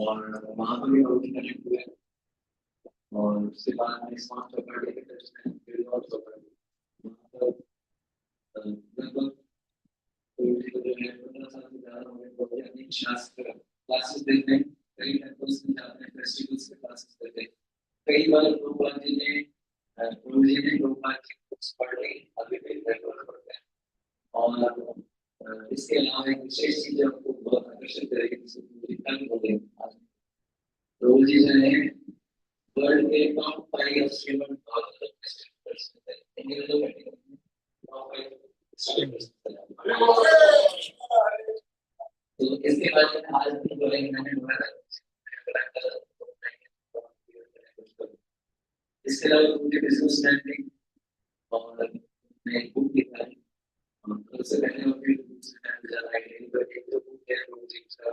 और वहाँ पर भी बहुत कनेक्ट हुए। और उसके बाद में स्मार्ट चौपाटी के टच में फिर और चौपाटी वहाँ पर लगभग जो है 15 साल से ज़्यादा हो गए, तो अनेक शास्त्र क्लासेस देते हैं, कई टेम्पल्स में जाते हैं, फेस्टिवल्स के क्लासेस देते हैं। कई बार प्रभुपाद जी ने प्रभुपाद की बुक्स पढ़ ली, अभी भी रेगुलर पढ़ते हैं। और इसके अलावा एक विशेष चीज आपको बहुत आकर्षित करेगी, जिसको कल बोलेंगे आज। प्रभु जी जो है वर्ल्ड के टॉप 5 स्ट्रीमर तो इसके बारे में आज भी बोलेंगे। मैंने इसके अलावा मुझे बिजनेस मैन और मैं एक बुक लिखा है। सबसे पहले मुझे ज़्यादा आइडिया नहीं, पर एक जो बुक है वो मुझे उसका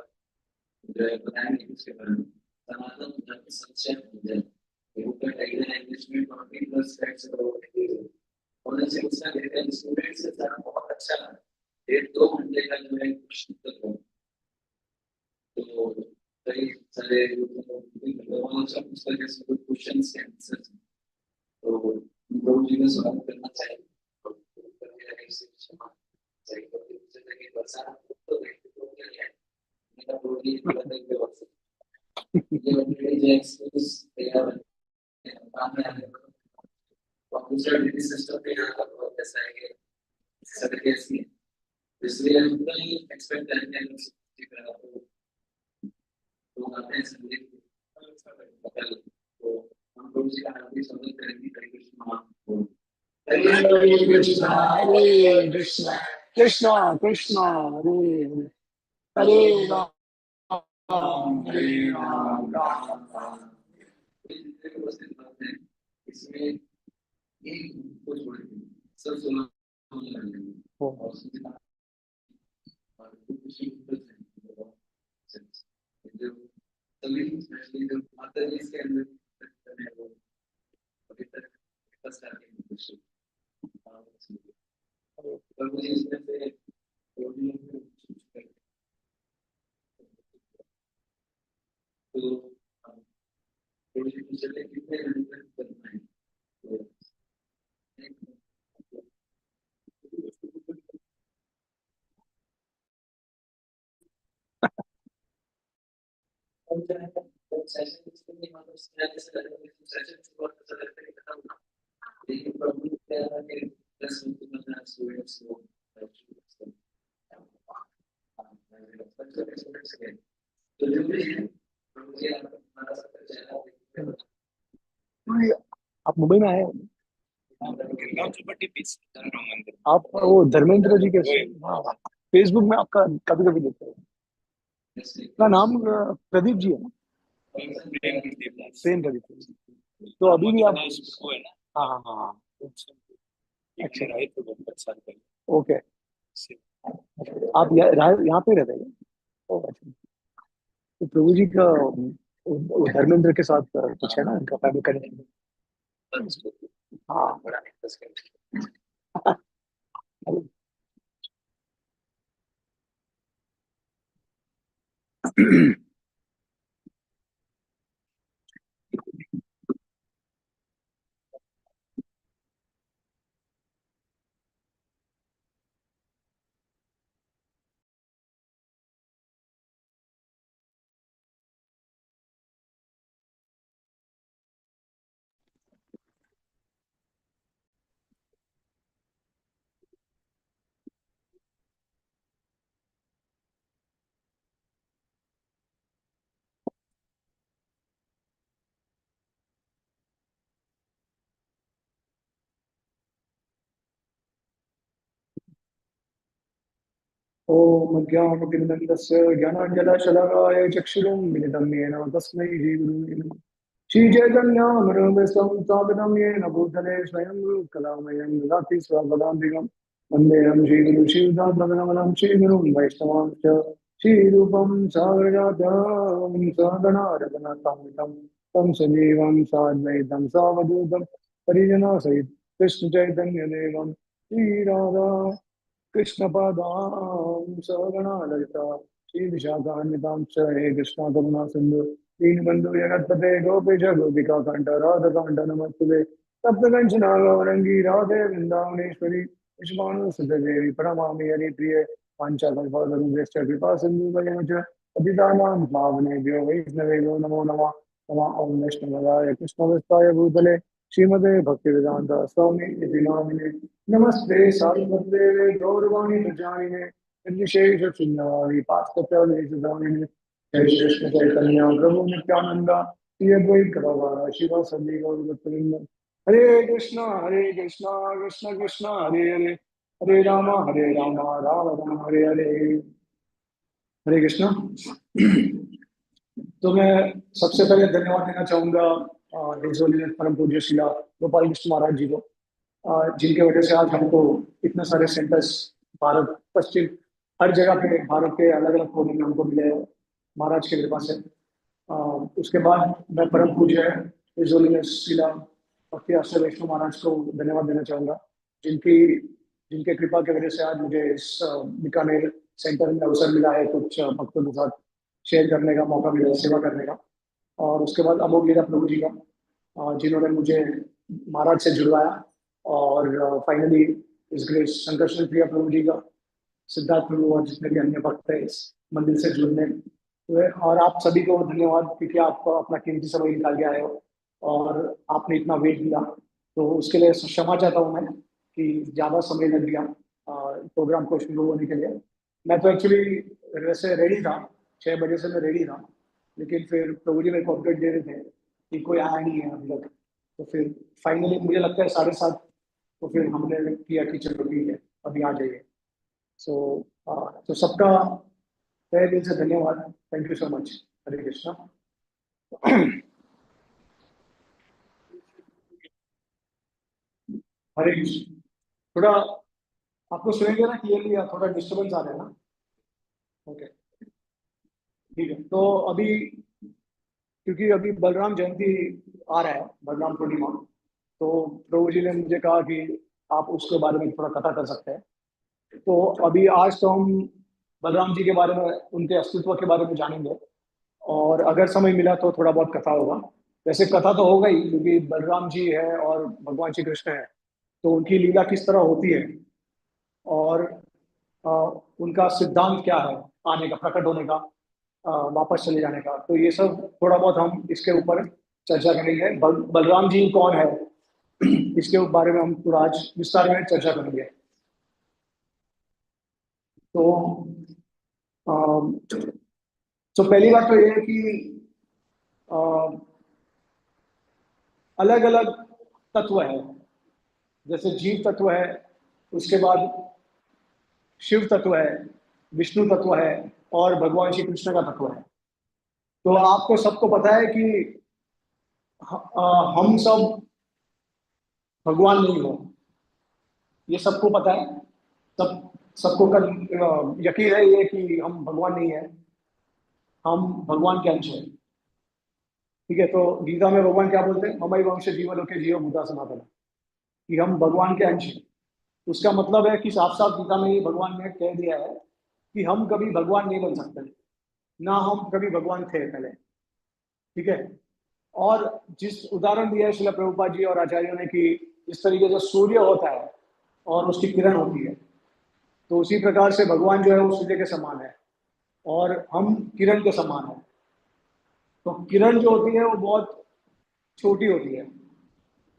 जो है बताएंगे उसके बारे में। सनातन धर्म सच्चा है। ये बुक का टाइटल है इंग्लिश में 20+ फैक्ट्स अबाउट हिंदुइज्म। और जैसे उसका कहते हैं स्टूडेंट्स के साथ बहुत अच्छा 1-2 घंटे का जो है क्वेश्चन, तो कई सारे क्वेश्चंस के आंसर, तो लोग जी का स्वागत करना चाहिए। इसलिए हम नहीं एक्सपेक्ट करते हैं लोग आते हैं संगीत तो हम लोग जी का हार्दिक स्वागत करेंगे। हरे कृष्ण हरे कृष्णा हरे कृष्णा कृष्णा कृष्णा हरे हरे राम हरे राम राम राम। इसमें एक को छोड़ के सब सुना सभी जो माता जी इसके अंदर अभी तक और मुझे इसमें से तो थोड़ी सी चलते कितने करना है लेकिन प्रॉब्लम क्या है कि 10 स्टूडेंट्स को तो जो भी है मुझे आप मुंबई में आए हैं? आप वो धर्मेंद्र जी के फेसबुक में आपका कभी कभी देखते हैं। का नाम प्रदीप जी है ना? प्रेम प्रदीप। तो अभी भी आप हाँ हाँ हाँ अच्छा ओके। आप यहाँ पे रहते हैं? ओह, अच्छा। तो प्रभु जी का धर्मेंद्र के साथ कुछ है ना उनका फैमिली कनेक्शन? हाँ ओम ज्ञानतिमिरन्दस्य ज्ञानाञ्जनशलाकाय चक्षुरुं मिलितं येन तस्मै श्रीगुरुवे नमः। श्रीचैतन्यामृतं स्थापितं येन भूतले स्वयं कलामयं ददाति स्वपदान्तिकं वन्देऽहं श्रीगुरु श्रीयुतात्मकमलं श्रीगुरुं वैष्णवांश्च श्रीरूपं सागरजातं सहगणारघुनाथान्वितं तं सजीवं साद्वैतं सावधूतं परिजनसहितं कृष्णचैतन्यदेवं श्रीराधा कृष्ण पादां सगणा ललिता श्री विशाखान्वितां च हे कृष्णा करुणा सिंधु दीनबंधु जगत्पते गोपेश गोपिका कांत राधा कांत नमस्ते तप्त कंचना गौरंगी राधे वृंदावनेश्वरी विश्वानु सुतदेवी प्रणमामि हरिप्रिये पांचाकल्पतरुभ्यश्च कृपा सिन्धुभ्यश्च पतितानां पावनेभ्यो वैष्णवेभ्यो नमो नमः नमः ॐ वैष्णवाय कृष्णवस्ताय भूतले श्रीमते भक्तिवेदान्त स्वामी इति नामिने नमस्ते सारस्वते गौरवाणी प्रजानिने निर्विशेष शून्यवादी पाश्चात्य जय श्री कृष्ण चैतन्य प्रभु नित्यानंद श्री अद्वैत गदाधर शिव सदी गौरवृंद हरे कृष्णा कृष्ण कृष्ण हरे हरे हरे राम राम राम हरे हरे हरे कृष्णा। तो मैं सबसे पहले धन्यवाद देना चाहूंगा हिज होलीनेस परम पूज्य शिला गोपाल कृष्ण महाराज जी को, जिनके वजह से आज हमको इतने सारे सेंटर्स भारत पश्चिम हर जगह पे भारत के अलग अलग कोने में हमको मिले हैं महाराज की कृपा से। उसके बाद मैं परम पूज्य हिज होलीनेस शिला भक्ति आश्रय वैष्णव महाराज को धन्यवाद देना चाहूंगा, जिनकी जिनके कृपा की वजह से आज मुझे इस बीकानेर सेंटर में अवसर मिला है कुछ भक्तों के साथ शेयर करने का मौका मिला, सेवा करने का। और उसके बाद अमोघ लीला प्रभु जी का, जिन्होंने मुझे महाराज से जुड़वाया। और फाइनली इस ग्रेस शंकर प्रिया प्रभु जी का, सिद्धार्थ प्रभु और जितने भी अन्य भक्त है इस मंदिर से जुड़ने हुए। और आप सभी को धन्यवाद, क्योंकि आप अपना कीमती समय निकाल के आए हो और आपने इतना वेट दिया, तो उसके लिए क्षमा चाहता हूँ मैं कि ज़्यादा समय लग गया प्रोग्राम को शुरू होने के लिए। मैं तो एक्चुअली वैसे रेडी था, 6 बजे से मैं रेडी था, लेकिन फिर प्रभु जी मेरे को अपडेट दे रहे थे कि कोई आया नहीं है अभी तक। तो फिर फाइनली मुझे लगता है 7:30, तो फिर हमने किया कि चलो ठीक है अभी आ जाइए। तो सबका तहे दिल से धन्यवाद, थैंक यू सो मच। हरे कृष्णा। हरे कृष्ण। थोड़ा आपको सुनेंगे ना क्लियरली, या थोड़ा डिस्टर्बेंस आ रहा है ना? ओके, ठीक है। तो अभी क्योंकि अभी बलराम जयंती आ रहा है, बलराम पूर्णिमा, तो प्रभु जी ने मुझे कहा कि आप उसके बारे में थोड़ा कथा कर सकते हैं। तो अभी आज तो हम बलराम जी के बारे में, उनके अस्तित्व के बारे में जानेंगे, और अगर समय मिला तो थोड़ा बहुत कथा होगा। वैसे कथा तो होगा ही, क्योंकि बलराम जी है और भगवान श्री कृष्ण है, तो उनकी लीला किस तरह होती है और अ, उनका सिद्धांत क्या है आने का, प्रकट होने का, वापस चले जाने का, तो ये सब थोड़ा बहुत हम इसके ऊपर चर्चा करेंगे। बलराम जी कौन है इसके बारे में हम थोड़ा आज विस्तार में चर्चा करेंगे। तो अम, तो पहली बात तो ये है कि अलग अलग तत्व है, जैसे जीव तत्व है, उसके बाद शिव तत्व है, विष्णु तत्व है, और भगवान श्री कृष्ण का तत्व है। तो आपको सबको पता है कि हम सब भगवान नहीं हो, ये सबको पता है। सब सबको यकीन है ये कि हम भगवान नहीं है, हम भगवान के अंश हैं। ठीक है, तो गीता में भगवान क्या बोलते हैं? ममई वंश जीवलोके जीव भूता सनातन, कि हम भगवान के अंश हैं। उसका मतलब है कि साफ साफ गीता में ये भगवान ने कह दिया है कि हम कभी भगवान नहीं बन सकते, ना हम कभी भगवान थे पहले। ठीक है। और जिस उदाहरण दिया है शिला प्रभुपाद जी और आचार्यों ने, कि इस तरीके से सूर्य होता है और उसकी किरण होती है, तो उसी प्रकार से भगवान जो है वो सूर्य के समान है और हम किरण के समान है। तो किरण जो होती है वो बहुत छोटी होती है,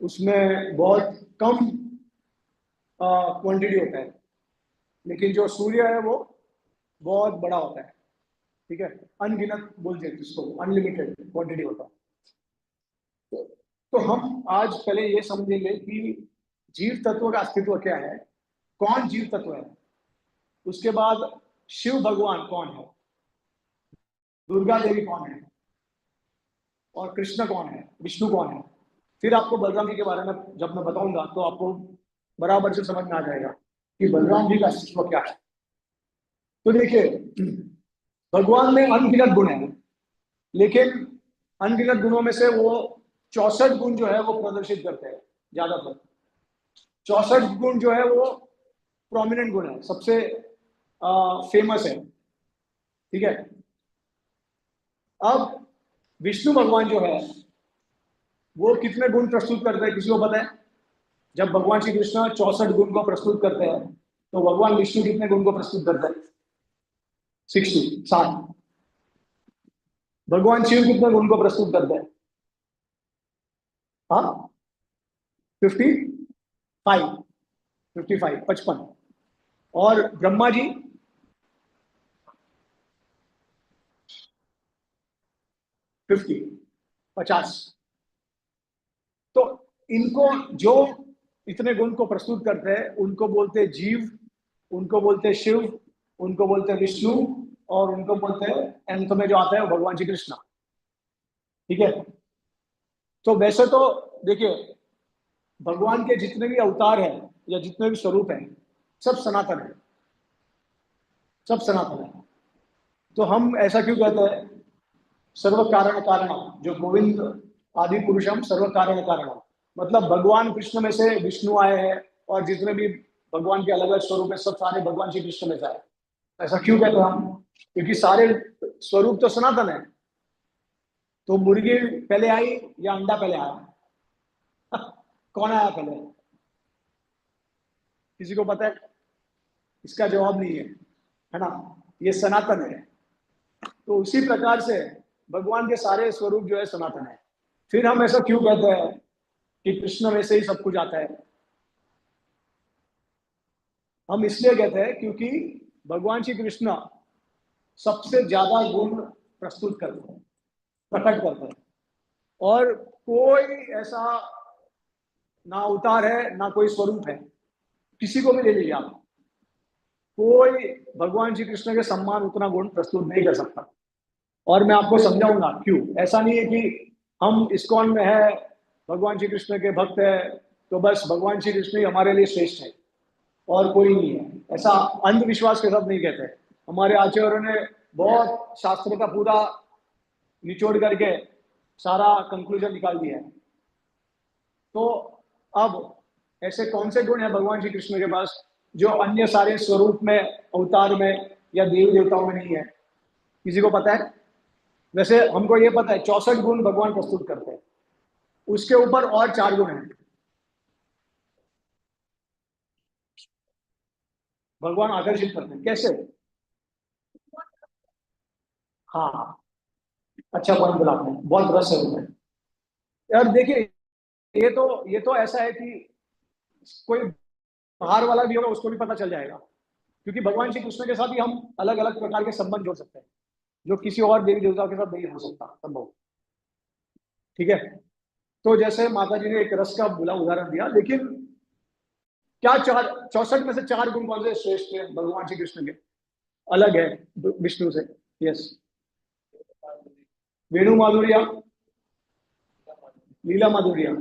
उसमें बहुत कम क्वांटिटी होता है, लेकिन जो सूर्य है वो बहुत बड़ा होता है। ठीक है, अनगिनत बोलते हैं जिसको, अनलिमिटेड क्वांटिटी होता है। तो हम आज पहले ये समझेंगे कि जीव तत्व का अस्तित्व क्या है, कौन जीव तत्व है। उसके बाद शिव भगवान कौन है, दुर्गा देवी कौन है, और कृष्ण कौन है, विष्णु कौन है। फिर आपको बलराम जी के बारे में जब मैं बताऊंगा तो आपको बराबर से समझ में आ जाएगा कि बलराम जी का अस्तित्व क्या है। तो देखिए, भगवान में अनगिनत गुण है, लेकिन अनगिनत गुणों में से वो 64 गुण जो है वो प्रदर्शित करते हैं ज्यादातर। 64 गुण जो है वो प्रोमिनेंट गुण है, सबसे फेमस है। ठीक है। अब विष्णु भगवान जो है वो कितने गुण प्रस्तुत करते हैं, किसी को पता है? जब भगवान श्री कृष्ण 64 गुण को प्रस्तुत करते हैं तो भगवान विष्णु कितने गुण को प्रस्तुत करते हैं? 60। भगवान शिव कितने गुण को प्रस्तुत करते हैं? हाँ, 55। 55। और ब्रह्मा जी 50। तो इनको जो इतने गुण को प्रस्तुत करते हैं उनको बोलते हैं जीव, उनको बोलते हैं शिव, उनको बोलते हैं विष्णु, और उनको बोलते हैं अंत में जो आता है वो भगवान श्री कृष्ण। ठीक है। तो वैसे तो देखिए, भगवान के जितने भी अवतार हैं या जितने भी स्वरूप हैं सब सनातन है, सब सनातन है। तो हम ऐसा क्यों कहते हैं सर्व कारण कारण, जो गोविंद आदि पुरुषम सर्व कारण कारण, मतलब भगवान कृष्ण में से विष्णु आए हैं और जितने भी भगवान के अलग अलग स्वरूप है सब सारे भगवान श्री कृष्ण में से आए। ऐसा क्यों कहते हैं हम? क्योंकि सारे स्वरूप तो सनातन है। तो मुर्गी पहले आई या अंडा पहले आया? कौन आया पहले? किसी को पता है? इसका जवाब नहीं है ना? ये सनातन है। तो उसी प्रकार से भगवान के सारे स्वरूप जो है सनातन है। फिर हम ऐसा क्यों कहते हैं कि कृष्ण में से ही सब कुछ आता है? हम इसलिए कहते हैं क्योंकि भगवान श्री कृष्ण सबसे ज्यादा गुण प्रस्तुत करते हैं, प्रकट करते हैं। और कोई ऐसा ना अवतार है ना कोई स्वरूप है, किसी को भी ले लीजिए आप, कोई भगवान श्री कृष्ण के सम्मान उतना गुण प्रस्तुत नहीं कर सकता। और मैं आपको समझाऊंगा क्यों। ऐसा नहीं है कि हम इस्कॉन में है, भगवान श्री कृष्ण के भक्त है, तो बस भगवान श्री कृष्ण ही हमारे लिए श्रेष्ठ है और कोई नहीं है। ऐसा अंधविश्वास के साथ नहीं कहते। हमारे आचार्यों ने बहुत शास्त्र का पूरा निचोड़ करके सारा कंक्लूजन निकाल दिया है। तो अब ऐसे कौन से गुण है भगवान श्री कृष्ण के पास जो अन्य सारे स्वरूप में, अवतार में या देवी देवताओं में नहीं है? किसी को पता है? वैसे हमको ये पता है 64 गुण भगवान प्रस्तुत करते हैं, उसके ऊपर और 4 गुण हैं। भगवान आकर्षित करते हैं, कैसे? हाँ, अच्छा पॉइंट बोला आपने, बहुत रस है उसमें। यार देखिए, ये तो ऐसा है कि कोई बाहर वाला भी होगा उसको भी पता चल जाएगा, क्योंकि भगवान श्री कृष्ण के साथ ही हम अलग अलग प्रकार के संबंध जोड़ सकते हैं जो किसी और देवी देवता के साथ नहीं हो सकता संभव। ठीक है। तो जैसे माता जी ने एक रस का बोला उदाहरण दिया, लेकिन क्या 64 में से 4 गुण कौन से श्रेष्ठ है भगवान श्री कृष्ण के, अलग है विष्णु से? यस, वेणु माधुर्य, लीला माधुर्य,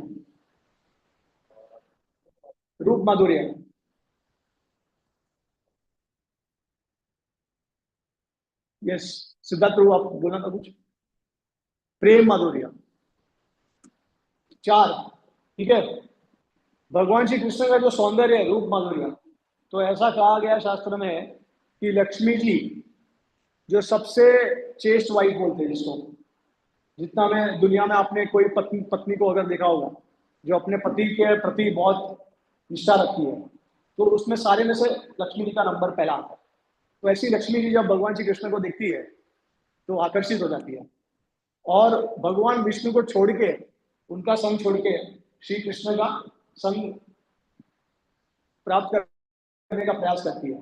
रूप माधुर्य, यस। सिद्धार्थ प्रभु आप बोलना था कुछ? प्रेम माधुर्य, 4। ठीक है। भगवान श्री कृष्ण का जो सौंदर्य है रूप माधुर्य, तो ऐसा कहा गया शास्त्र में कि लक्ष्मी जी जो सबसे चेस्ट वाइफ बोलते हैं जिसको, जितना मैं दुनिया में आपने कोई पत्नी को अगर देखा होगा जो अपने पति के प्रति बहुत निष्ठा रखती है, तो उसमें सारे में से लक्ष्मी जी का नंबर पहला आता है। तो ऐसी लक्ष्मी जी जब भगवान श्री कृष्ण को देखती है तो आकर्षित हो जाती है, और भगवान विष्णु को छोड़ के, उनका संग छोड़ के श्री कृष्ण का संग प्राप्त करने का प्रयास करती है।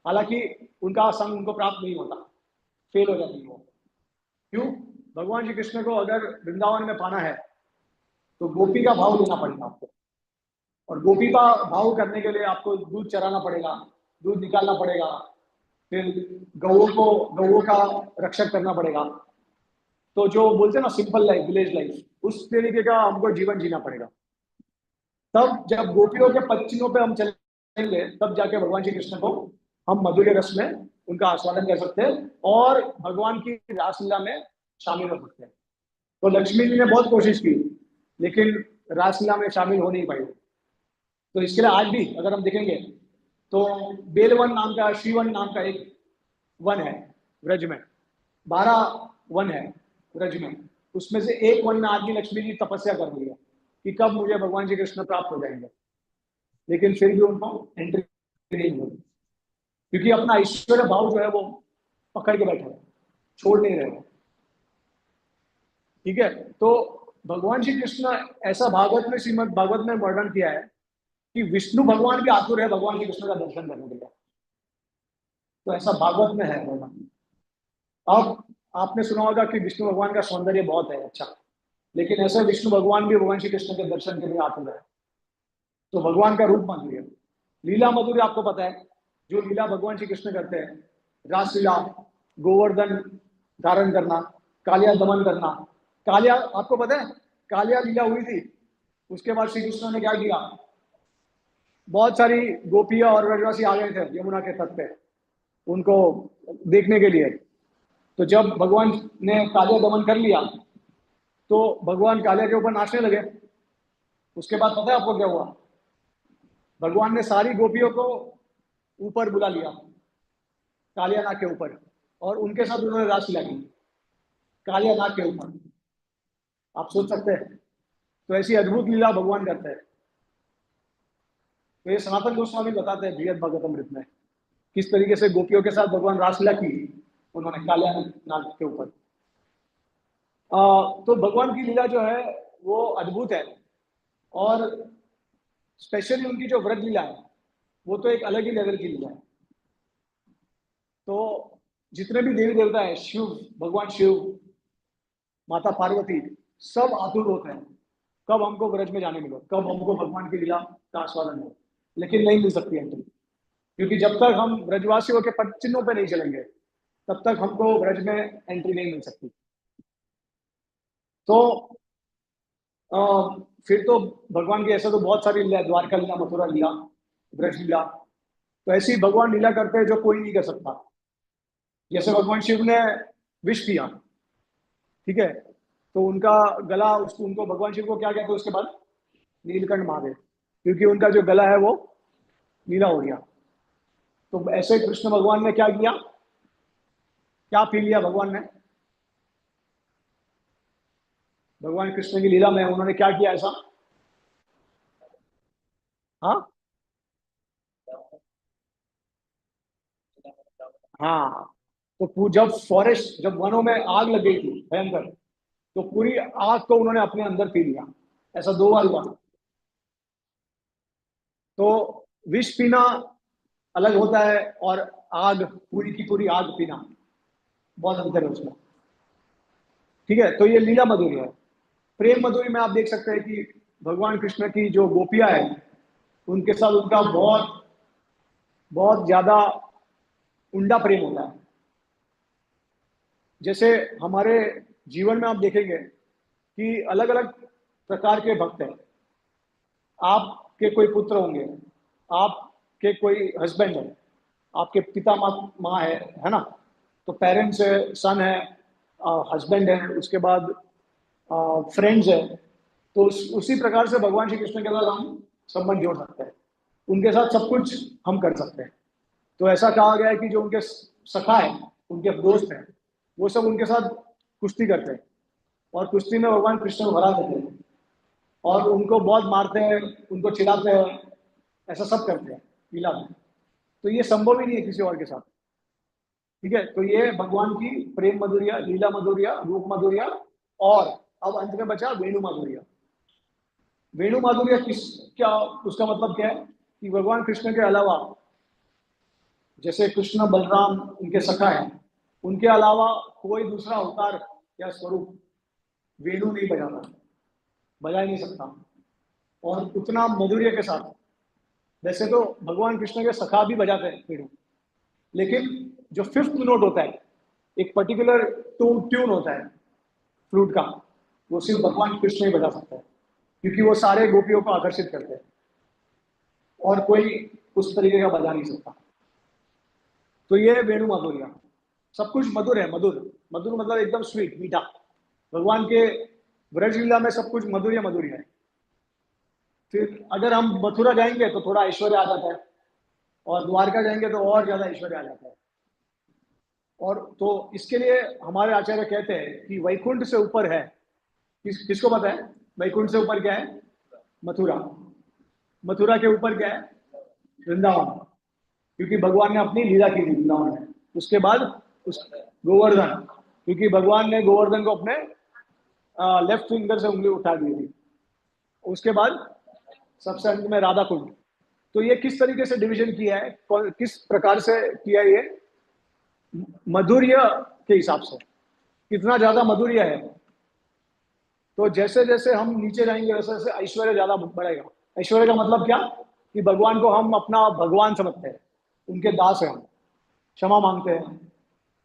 हालांकि उनका संग उनको प्राप्त नहीं होता, फेल हो जाती है वो। क्यों? भगवान श्री कृष्ण को अगर वृंदावन में पाना है तो गोपी का भाव लेना पड़ेगा आपको, और गोपी का भाव करने के लिए आपको दूध चराना पड़ेगा, दूध निकालना पड़ेगा, फिर गौओं का रक्षक करना पड़ेगा। तो जो बोलते हैं ना सिंपल लाइफ, विलेज लाइफ, उस तरीके का हमको जीवन जीना पड़ेगा। तब जब गोपियों के पच्चीनों पे हम चलेंगे तब जाके भगवान श्री कृष्ण को हम मधुर रस में उनका आस्वादन कर सकते हैं और भगवान की रासलीला में शामिल हो सकते हैं। तो लक्ष्मी जी ने बहुत कोशिश की लेकिन रासलीला में शामिल हो नहीं पाई। तो इसके लिए आज भी अगर हम देखेंगे तो बेलवन नाम का, श्रीवन नाम का एक वन है ब्रज में 12 वन है ब्रज में, उसमें से एक वन में आदमी लक्ष्मी जी तपस्या कर रही है कि कब मुझे भगवान श्री कृष्ण प्राप्त हो जाएंगे, लेकिन फिर भी उनको एंट्री नहीं मिली, क्योंकि अपना ऐश्वर्य भाव जो है वो पकड़ के बैठे हैं, छोड़ नहीं रहे हैं। ठीक है, तो भगवान श्री कृष्ण ऐसा भागवत में, श्रीमद भागवत में वर्णन किया है कि विष्णु भगवान भी आतुर है भगवान श्री कृष्ण का दर्शन करने के लिए। तो ऐसा भागवत में है वर्णन। अब आपने सुना होगा कि विष्णु भगवान का सौंदर्य बहुत है अच्छा, लेकिन ऐसे विष्णु भगवान भी भगवान श्री कृष्ण के दर्शन के लिए आतुर है। तो भगवान का रूप माधुर्य, लीला माधुर्य आपको पता है, जो लीला भगवान श्री कृष्ण करते हैं, रासलीला, गोवर्धन धारण करना, कालिया दमन करना। कालिया आपको पता है, कालिया लीला हुई थी, उसके बाद श्री कृष्ण ने क्या किया, बहुत सारी गोपियां और व्रजवासी आ गए थे यमुना के तट पे उनको देखने के लिए। तो जब भगवान ने कालिया दमन कर लिया तो भगवान कालिया के ऊपर नाचने लगे। उसके बाद पता है आपको क्या हुआ, भगवान ने सारी गोपियों को ऊपर बुला लिया कालिया नाग के ऊपर, और उनके साथ उन्होंने रासलीला की कालिया नाग के ऊपर। आप सोच सकते हैं, तो ऐसी अद्भुत लीला भगवान करते हैं। तो ये सनातन गोस्वामी बताते हैं बृहद भागवतमृत में किस तरीके से गोपियों के साथ भगवान रासलीला की उन्होंने कालिया नाग के ऊपर। तो भगवान की लीला जो है वो अद्भुत है, और स्पेशली उनकी जो व्रत लीला है वो तो एक अलग ही लेवल की लीला है। तो जितने भी देवी देवता है, शिव, भगवान शिव, माता पार्वती, सब आतुर होते हैं कब हमको ब्रज में जाने मिले, कब हमको भगवान की लीला का आस्वादन हो, लेकिन नहीं मिल सकती एंट्री, क्योंकि जब तक हम ब्रजवासियों के पद चिन्हों पे नहीं चलेंगे तब तक हमको ब्रज में एंट्री नहीं मिल सकती। तो अ, फिर तो भगवान की ऐसा तो बहुत सारी लीला, द्वारका लीला, मथुरा लीला, ब्रज लीला, तो ऐसी भगवान लीला करते हैं जो कोई नहीं कर सकता। जैसे भगवान शिव ने विष पिया, ठीक है, तो उनका गला, उसको उनको भगवान शिव को क्या कहते हैं उसके बाद, नीलकंठ महादेव, क्योंकि उनका जो गला है वो नीला हो गया। तो ऐसे कृष्ण भगवान ने क्या किया, क्या पी लिया भगवान ने, भगवान कृष्ण की लीला में उन्होंने क्या किया ऐसा, हाँ हाँ, तो जब फॉरेस्ट, जब वनों में आग लग गई थी भयंकर, तो पूरी आग को उन्होंने अपने अंदर पी लिया। ऐसा 2 बार हुआ। तो विष पीना अलग होता है, और आग, पूरी की पूरी आग पीना, बहुत अंतर है उसमें। ठीक है, तो ये लीला मधुरी है। प्रेम मधुरी में आप देख सकते हैं कि भगवान कृष्ण की जो गोपियां है उनके साथ उनका बहुत बहुत ज्यादा उंडा प्रेम होता है। जैसे हमारे जीवन में आप देखेंगे कि अलग अलग प्रकार के भक्त हैं। आपके कोई पुत्र होंगे, आपके कोई हस्बैंड है, आपके पिता माँ माँ है ना, तो पेरेंट्स है, सन है, हस्बैंड है, उसके बाद फ्रेंड्स है। तो उसी प्रकार से भगवान श्री कृष्ण के साथ हम संबंध जोड़ सकते हैं, उनके साथ सब कुछ हम कर सकते हैं। तो ऐसा कहा गया है कि जो उनके सखा है, उनके दोस्त हैं, वो सब उनके साथ कुश्ती करते हैं, और कुश्ती में भगवान कृष्ण को हरा देते हैं, और उनको बहुत मारते हैं, उनको चिढ़ाते हैं, ऐसा सब करते हैं लीला में। तो ये संभव ही नहीं है किसी और के साथ। ठीक है, तो ये भगवान की प्रेम मधुरिया, लीला मधुरिया, रूप मधुरिया, और अब अंत में बचा वेणु माधुरिया। वेणु माधुर्य किस, क्या उसका मतलब क्या है कि भगवान कृष्ण के अलावा, जैसे कृष्ण बलराम उनके सखा हैं, उनके अलावा कोई दूसरा अवतार या स्वरूप वेणु नहीं बजाता, बजा ही नहीं सकता, और उतना मधुर्य के साथ। वैसे तो भगवान कृष्ण के सखा भी बजाते हैं वेणु, लेकिन जो फिफ्थ नोट होता है, एक पर्टिकुलर ट्यून होता है फ्लूट का, वो सिर्फ भगवान कृष्ण ही बजा सकता है, क्योंकि वो सारे गोपियों को आकर्षित करते हैं, और कोई उस तरीके का बजा नहीं सकता। तो ये वेणु माधुर्य, सब कुछ मधुर है, मधुर, मधुर मतलब एकदम स्वीट, मीठा। भगवान के ब्रज लीला में सब कुछ मधुर्य मधुर्य है। फिर अगर हम मथुरा जाएंगे तो थोड़ा ऐश्वर्य आ जाता है, और द्वारका जाएंगे तो और ज्यादा ऐश्वर्य आ जाता है। और तो इसके लिए हमारे आचार्य कहते हैं कि वैकुंठ से ऊपर है, किसको पता है वैकुंठ से ऊपर क्या है? मथुरा। मथुरा के ऊपर क्या है? वृंदावन, क्योंकि भगवान ने अपनी लीला की थी वृंदावन में। उसके बाद उस गोवर्धन, क्योंकि भगवान ने गोवर्धन को अपने लेफ्ट फिंगर से उंगली उठा दी थी। उसके बाद सबसे अंत में राधा कुंड। तो ये किस तरीके से डिवीजन किया है, किस प्रकार से किया है ये? मधुर्य के हिसाब से, कितना ज्यादा मधुर्य है। तो जैसे जैसे हम नीचे जाएंगे वैसे वैसे ऐश्वर्य ज्यादा बढ़ेगा। ऐश्वर्य का मतलब क्या? कि भगवान को हम अपना भगवान समझते हैं, उनके दास हैं हम, क्षमा मांगते हैं,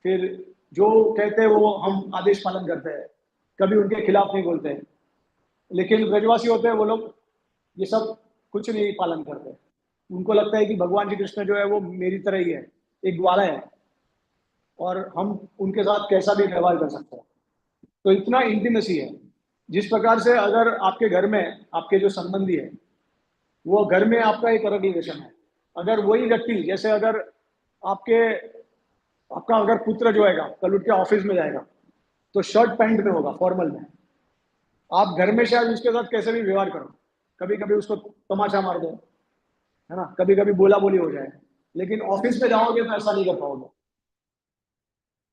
फिर जो कहते हैं वो हम आदेश पालन करते हैं, कभी उनके खिलाफ नहीं बोलते हैं। लेकिन ब्रजवासी होते हैं वो लोग ये सब कुछ नहीं पालन करते। उनको लगता है कि भगवान श्री कृष्ण जो है वो मेरी तरह ही है, एक ग्वाला है, और हम उनके साथ कैसा भी व्यवहार कर सकते हैं। तो इतना इंटीमेसी है। जिस प्रकार से अगर आपके घर में आपके जो संबंधी है वो घर में आपका एक अलग रिलेशन है, अगर वही व्यक्ति, जैसे अगर आपके आपका अगर पुत्र जो है कल उठ के ऑफिस में जाएगा तो शर्ट पैंट में होगा, फॉर्मल में। आप घर में शायद उसके साथ कैसे भी व्यवहार करो, कभी कभी उसको तमाचा मार दो, है ना, कभी कभी बोला बोली हो जाए, लेकिन ऑफिस में जाओगे तो ऐसा नहीं कर पाओगे,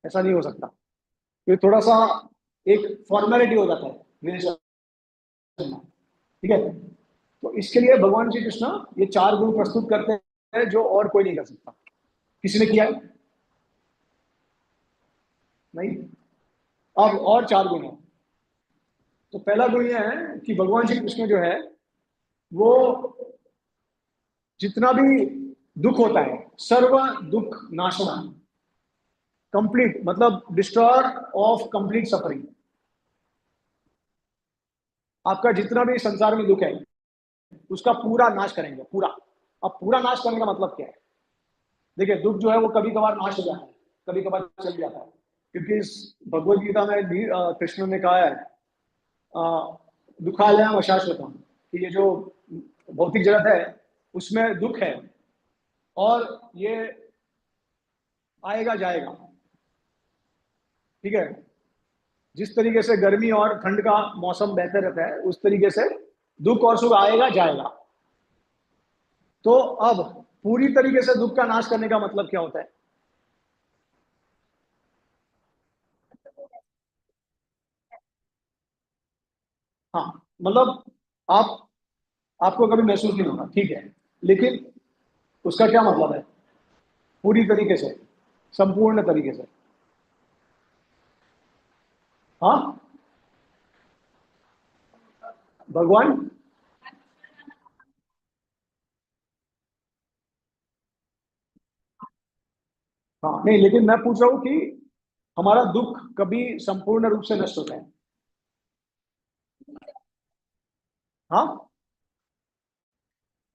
ऐसा नहीं हो सकता। तो थोड़ा सा एक फॉर्मेलिटी हो जाता है रिलेशन में, ठीक है। तो इसके लिए भगवान श्री कृष्ण ये चार गुण प्रस्तुत करते हैं जो और कोई नहीं कर सकता। किसी ने किया है? नहीं। अब और चार गुण है। तो पहला गुण यह है कि भगवान श्री कृष्ण जो है वो जितना भी दुख होता है, सर्व दुख नाशना, कंप्लीट मतलब डिस्ट्रॉयर ऑफ कंप्लीट सफरिंग। आपका जितना भी संसार में दुख है उसका पूरा नाश करेंगे, पूरा। अब पूरा नाश करने का मतलब क्या है? देखिए, दुख जो है वो कभी कभार नाश हो जाता है, कभी कभार चल जाता है, क्योंकि इस भगवत गीता में भी कृष्ण ने कहा है दुखालयम अशाश्वतम, कि ये जो भौतिक जगत है उसमें दुख है और ये आएगा जाएगा, ठीक है। जिस तरीके से गर्मी और ठंड का मौसम बहते रहता है उस तरीके से दुख और सुख आएगा जाएगा। तो अब पूरी तरीके से दुख का नाश करने का मतलब क्या होता है? हाँ, मतलब आप आपको कभी महसूस नहीं होगा, ठीक है, लेकिन उसका क्या मतलब है? पूरी तरीके से, संपूर्ण तरीके से। हाँ, भगवान। हाँ नहीं, लेकिन मैं पूछ रहा हूं कि हमारा दुख कभी संपूर्ण रूप से नष्ट होता है? हाँ।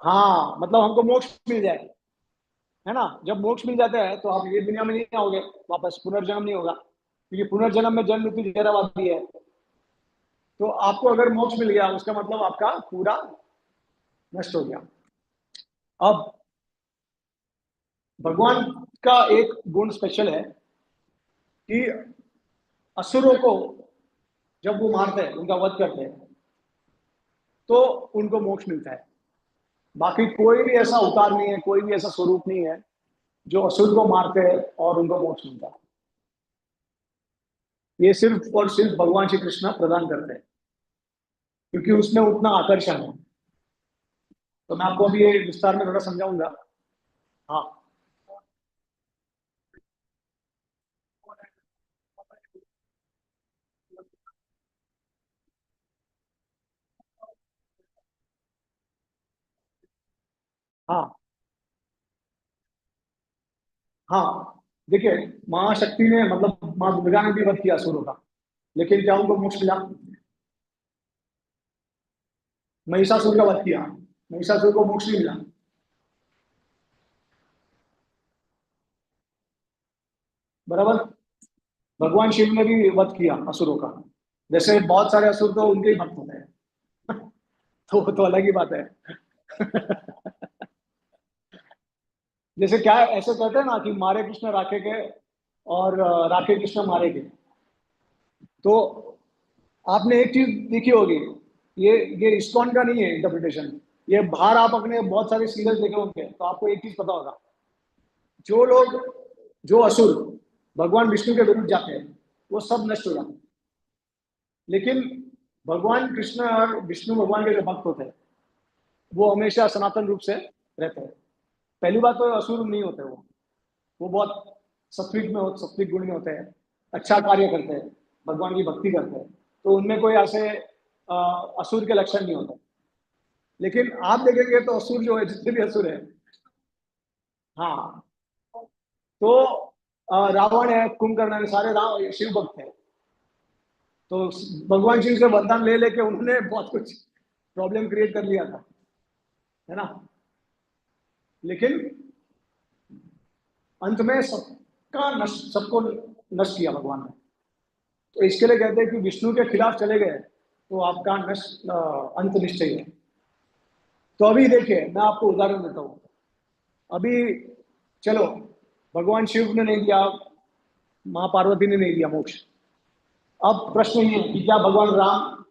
हाँ, मतलब हमको मोक्ष मिल जाए, है ना। जब मोक्ष मिल जाता है तो आप ये दुनिया में नहीं आओगे वापस, पुनर्जन्म नहीं होगा, क्योंकि पुनर्जन्म में जन्म मृत्यु जरावादी है। तो आपको अगर मोक्ष मिल गया उसका मतलब आपका पूरा नष्ट हो गया। अब भगवान का एक गुण स्पेशल है कि असुरों को जब वो मारते हैं, उनका वध करते हैं, तो उनको मोक्ष मिलता है। बाकी कोई भी ऐसा अवतार नहीं है, कोई भी ऐसा स्वरूप नहीं है जो असुर को मारते हैं और उनको मोक्ष मिलता है। ये सिर्फ और सिर्फ भगवान श्री कृष्ण प्रदान करते हैं, क्योंकि उसमें उतना आकर्षण है। तो मैं आपको अभी ये विस्तार में थोड़ा समझाऊंगा। हाँ। हाँ। हाँ, देखिए, महाशक्ति ने मतलब माँ दुर्गा ने भी वध किया असुरों का, लेकिन क्या उनको मोक्ष मिला? महिषासुर का वध किया, महिषासुर को मोक्ष नहीं मिला। बराबर। भगवान शिव ने भी वध किया असुरों का। जैसे बहुत सारे असुर तो उनके ही भक्त होते हैं तो वो तो अलग ही बात है जैसे क्या ऐसे कहते हैं ना कि मारे कृष्ण राखे के और राधे कृष्ण मारे गए। तो आपने एक चीज देखी होगी, ये इस्कॉन का नहीं है इंटरप्रिटेशन, ये बाहर आप अपने बहुत सारे सीरियल्स देखे होंगे तो आपको एक चीज पता होगा, जो लोग, जो असुर भगवान विष्णु के विरुद्ध जाते हैं वो सब नष्ट हो जाते हैं, लेकिन भगवान कृष्ण और विष्णु भगवान के जो भक्त होते हैं वो हमेशा सनातन रूप से रहते हैं। पहली बात तो असुर नहीं होते, वो बहुत सात्विक गुण में होते हैं, अच्छा कार्य करते हैं, भगवान की भक्ति करते हैं, तो उनमें कोई ऐसे असुर के लक्षण नहीं होते। लेकिन आप देखेंगे तो असुर जो है, जितने भी असुर है, हाँ, तो रावण है, कुंभकर्ण है, सारे राम शिव भक्त है। तो भगवान शिव से वरदान ले लेके उन्होंने बहुत कुछ प्रॉब्लम क्रिएट कर लिया था, है ना। लेकिन अंत में सबको नष्ट किया भगवान ने। तो इसके लिए कहते हैं कि विष्णु के खिलाफ चले गए तो आपका अंत निश्चय है। तो अभी देखिए मैं आपको उदाहरण देता हूँ। अभी चलो, भगवान शिव ने नहीं दिया, माँ पार्वती ने नहीं दिया मोक्ष। अब प्रश्न ये है कि क्या भगवान राम,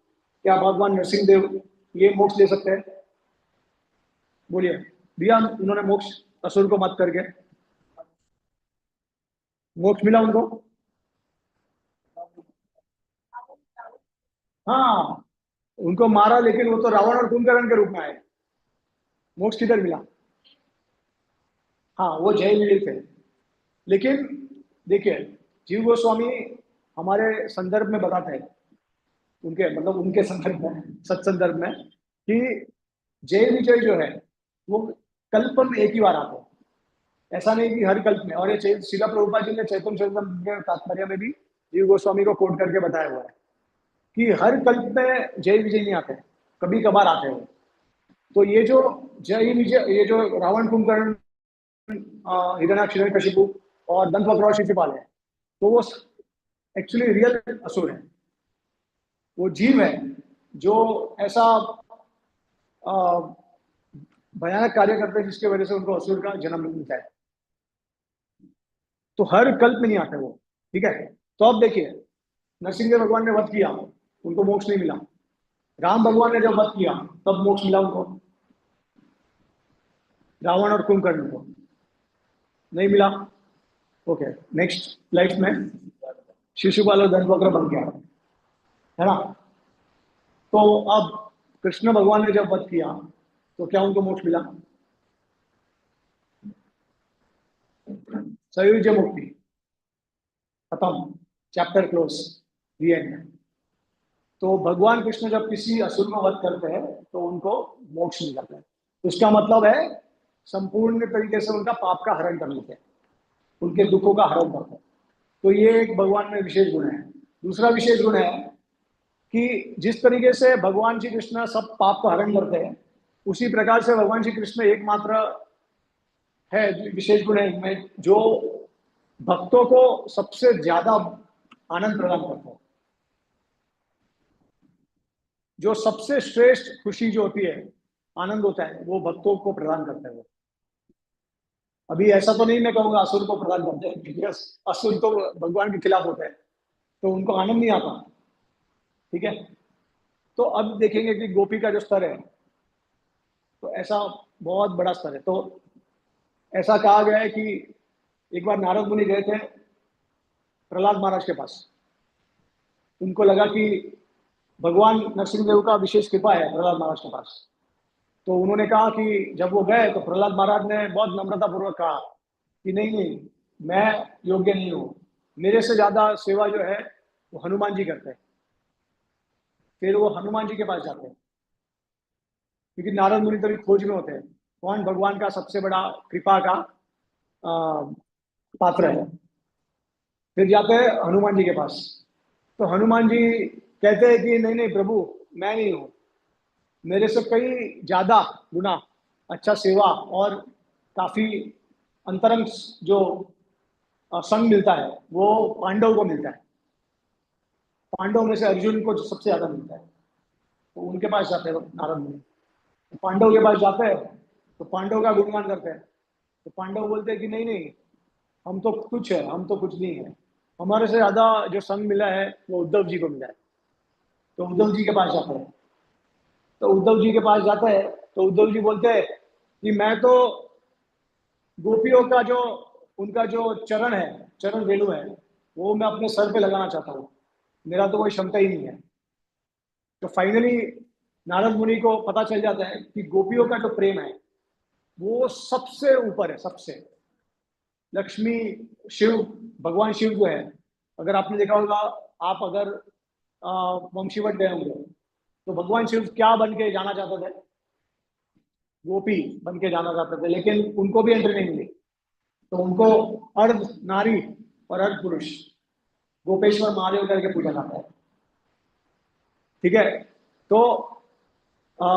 क्या भगवान नरसिंह देव ये मोक्ष दे सकते हैं? बोलिए, दिया उन्होंने मोक्ष असुर को मत करके? मोक्ष मिला उनको? हाँ, उनको मारा, लेकिन वो तो रावण और कुंभकर्ण के रूप में आए। मोक्ष किधर मिला? हाँ, वो जय विजय थे। लेकिन देखिए, जीव गोस्वामी हमारे संदर्भ में बताते हैं, उनके मतलब उनके संदर्भ में, सत्संदर्भ में, कि जय विजय जो है वो कल्प में एक ही बार आते हैं, ऐसा नहीं कि हर कल्प में। और ये श्रीला प्रभुपाद जी ने चैतन्य चरितमृत के तात्पर्य में भी जीव गोस्वामी को कोट करके बताया हुआ है कि हर कल्प में जय विजय नहीं आते, कभी कभार आते हैं। तो ये जो जय विजय, ये जो रावण कुंभकर्ण, हिरण्याक्ष हिरण्यकशिपु और दंतवक्र और शिशुपाल है, तो वो एक्चुअली रियल असुर है। वो जीव है जो ऐसा अ, भयानक कार्य करते हैं जिसकी वजह से उनको असुर का जन्म मिलता है। तो हर कल्प में नहीं आते वो, ठीक है। तो अब देखिए, नरसिंह भगवान ने वध किया, उनको मोक्ष नहीं मिला। राम भगवान ने जब वध किया तब मोक्ष मिला उनको, रावण और कुंभकर्ण को नहीं मिला। ओके, नेक्स्ट लाइफ में शिशुपाल और दंतवक्र बन गया, है ना। तो अब कृष्ण भगवान ने जब वध किया तो क्या उनको मोक्ष मिला? सयुज मुक्ति, खत्म, चैप्टर क्लोज, दी एंड। तो भगवान कृष्ण जब किसी असुर को वध करते हैं तो उनको मोक्ष मिल जाता है। तो इसका मतलब है संपूर्ण तरीके से उनका पाप का हरण कर लेते हैं, उनके दुखों का हरण करते हैं। तो ये एक भगवान में विशेष गुण है। दूसरा विशेष गुण है कि जिस तरीके से भगवान श्री कृष्ण सब पाप का हरण करते हैं, उसी प्रकार से भगवान श्री कृष्ण एकमात्र है, विशेष गुण है इनमें, जो भक्तों को सबसे ज्यादा आनंद प्रदान करता है। जो सबसे श्रेष्ठ खुशी जो होती है, आनंद होता है, वो भक्तों को प्रदान करता है वो। अभी ऐसा तो नहीं मैं कहूंगा असुर को प्रदान करते हैं, क्योंकि असुर तो भगवान के खिलाफ होते हैं, तो उनको आनंद नहीं आता, ठीक है। तो अब देखेंगे कि गोपी का जो स्तर है, तो ऐसा बहुत बड़ा स्तर है। तो ऐसा कहा गया है कि एक बार नारद मुनि गए थे प्रहलाद महाराज के पास। उनको लगा कि भगवान नरसिंह देव का विशेष कृपा है प्रहलाद महाराज के पास। तो उन्होंने कहा कि जब वो गए तो प्रहलाद महाराज ने बहुत नम्रता पूर्वक कहा कि नहीं नहीं, मैं योग्य नहीं हूँ, मेरे से ज्यादा सेवा जो है वो हनुमान जी करते हैं। फिर वो हनुमान जी के पास जाते हैं, क्योंकि नारद मुनि तभी खोज में होते हैं कौन भगवान का सबसे बड़ा कृपा का पात्र है। फिर जाते हैं हनुमान जी के पास। तो हनुमान जी कहते हैं कि नहीं नहीं प्रभु, मैं नहीं हूँ, मेरे से कई ज्यादा गुना अच्छा सेवा और काफी अंतरंग जो संग मिलता है वो पांडव को मिलता है। पांडव में से अर्जुन को जो सबसे ज्यादा मिलता है, तो उनके पास जाते हैं नारद मुनि। तो पांडव के पास जाते हैं तो पांडव का गुणगान करते हैं। तो पांडव बोलते हैं कि नहीं नहीं, हम तो कुछ है, हम तो कुछ नहीं है। हमारे से ज्यादा जो संग मिला है वो उद्धव जी को मिला है। तो उद्धव जी के पास जाते हैं, तो उद्धव जी के पास जाते हैं, तो उद्धव जी बोलते हैं कि मैं तो गोपियों का जो, उनका जो चरण है, चरण रेणु है, वो मैं अपने सर पे लगाना चाहता हूँ, मेरा तो कोई क्षमता ही नहीं है। तो फाइनली नारद मुनि को पता चल जाता है कि गोपियों का जो प्रेम है वो सबसे ऊपर है, सबसे। लक्ष्मी, शिव, भगवान शिव जो है, अगर आपने देखा होगा, आप अगर वंशीवट गए होंगे, तो भगवान शिव क्या बन के जाना चाहते थे? गोपी बन के जाना चाहते थे, लेकिन उनको भी एंट्री नहीं मिली। तो उनको अर्ध नारी और अर्ध पुरुष, गोपेश्वर महादेव करके पूजा जाता है। ठीक है। तो अ,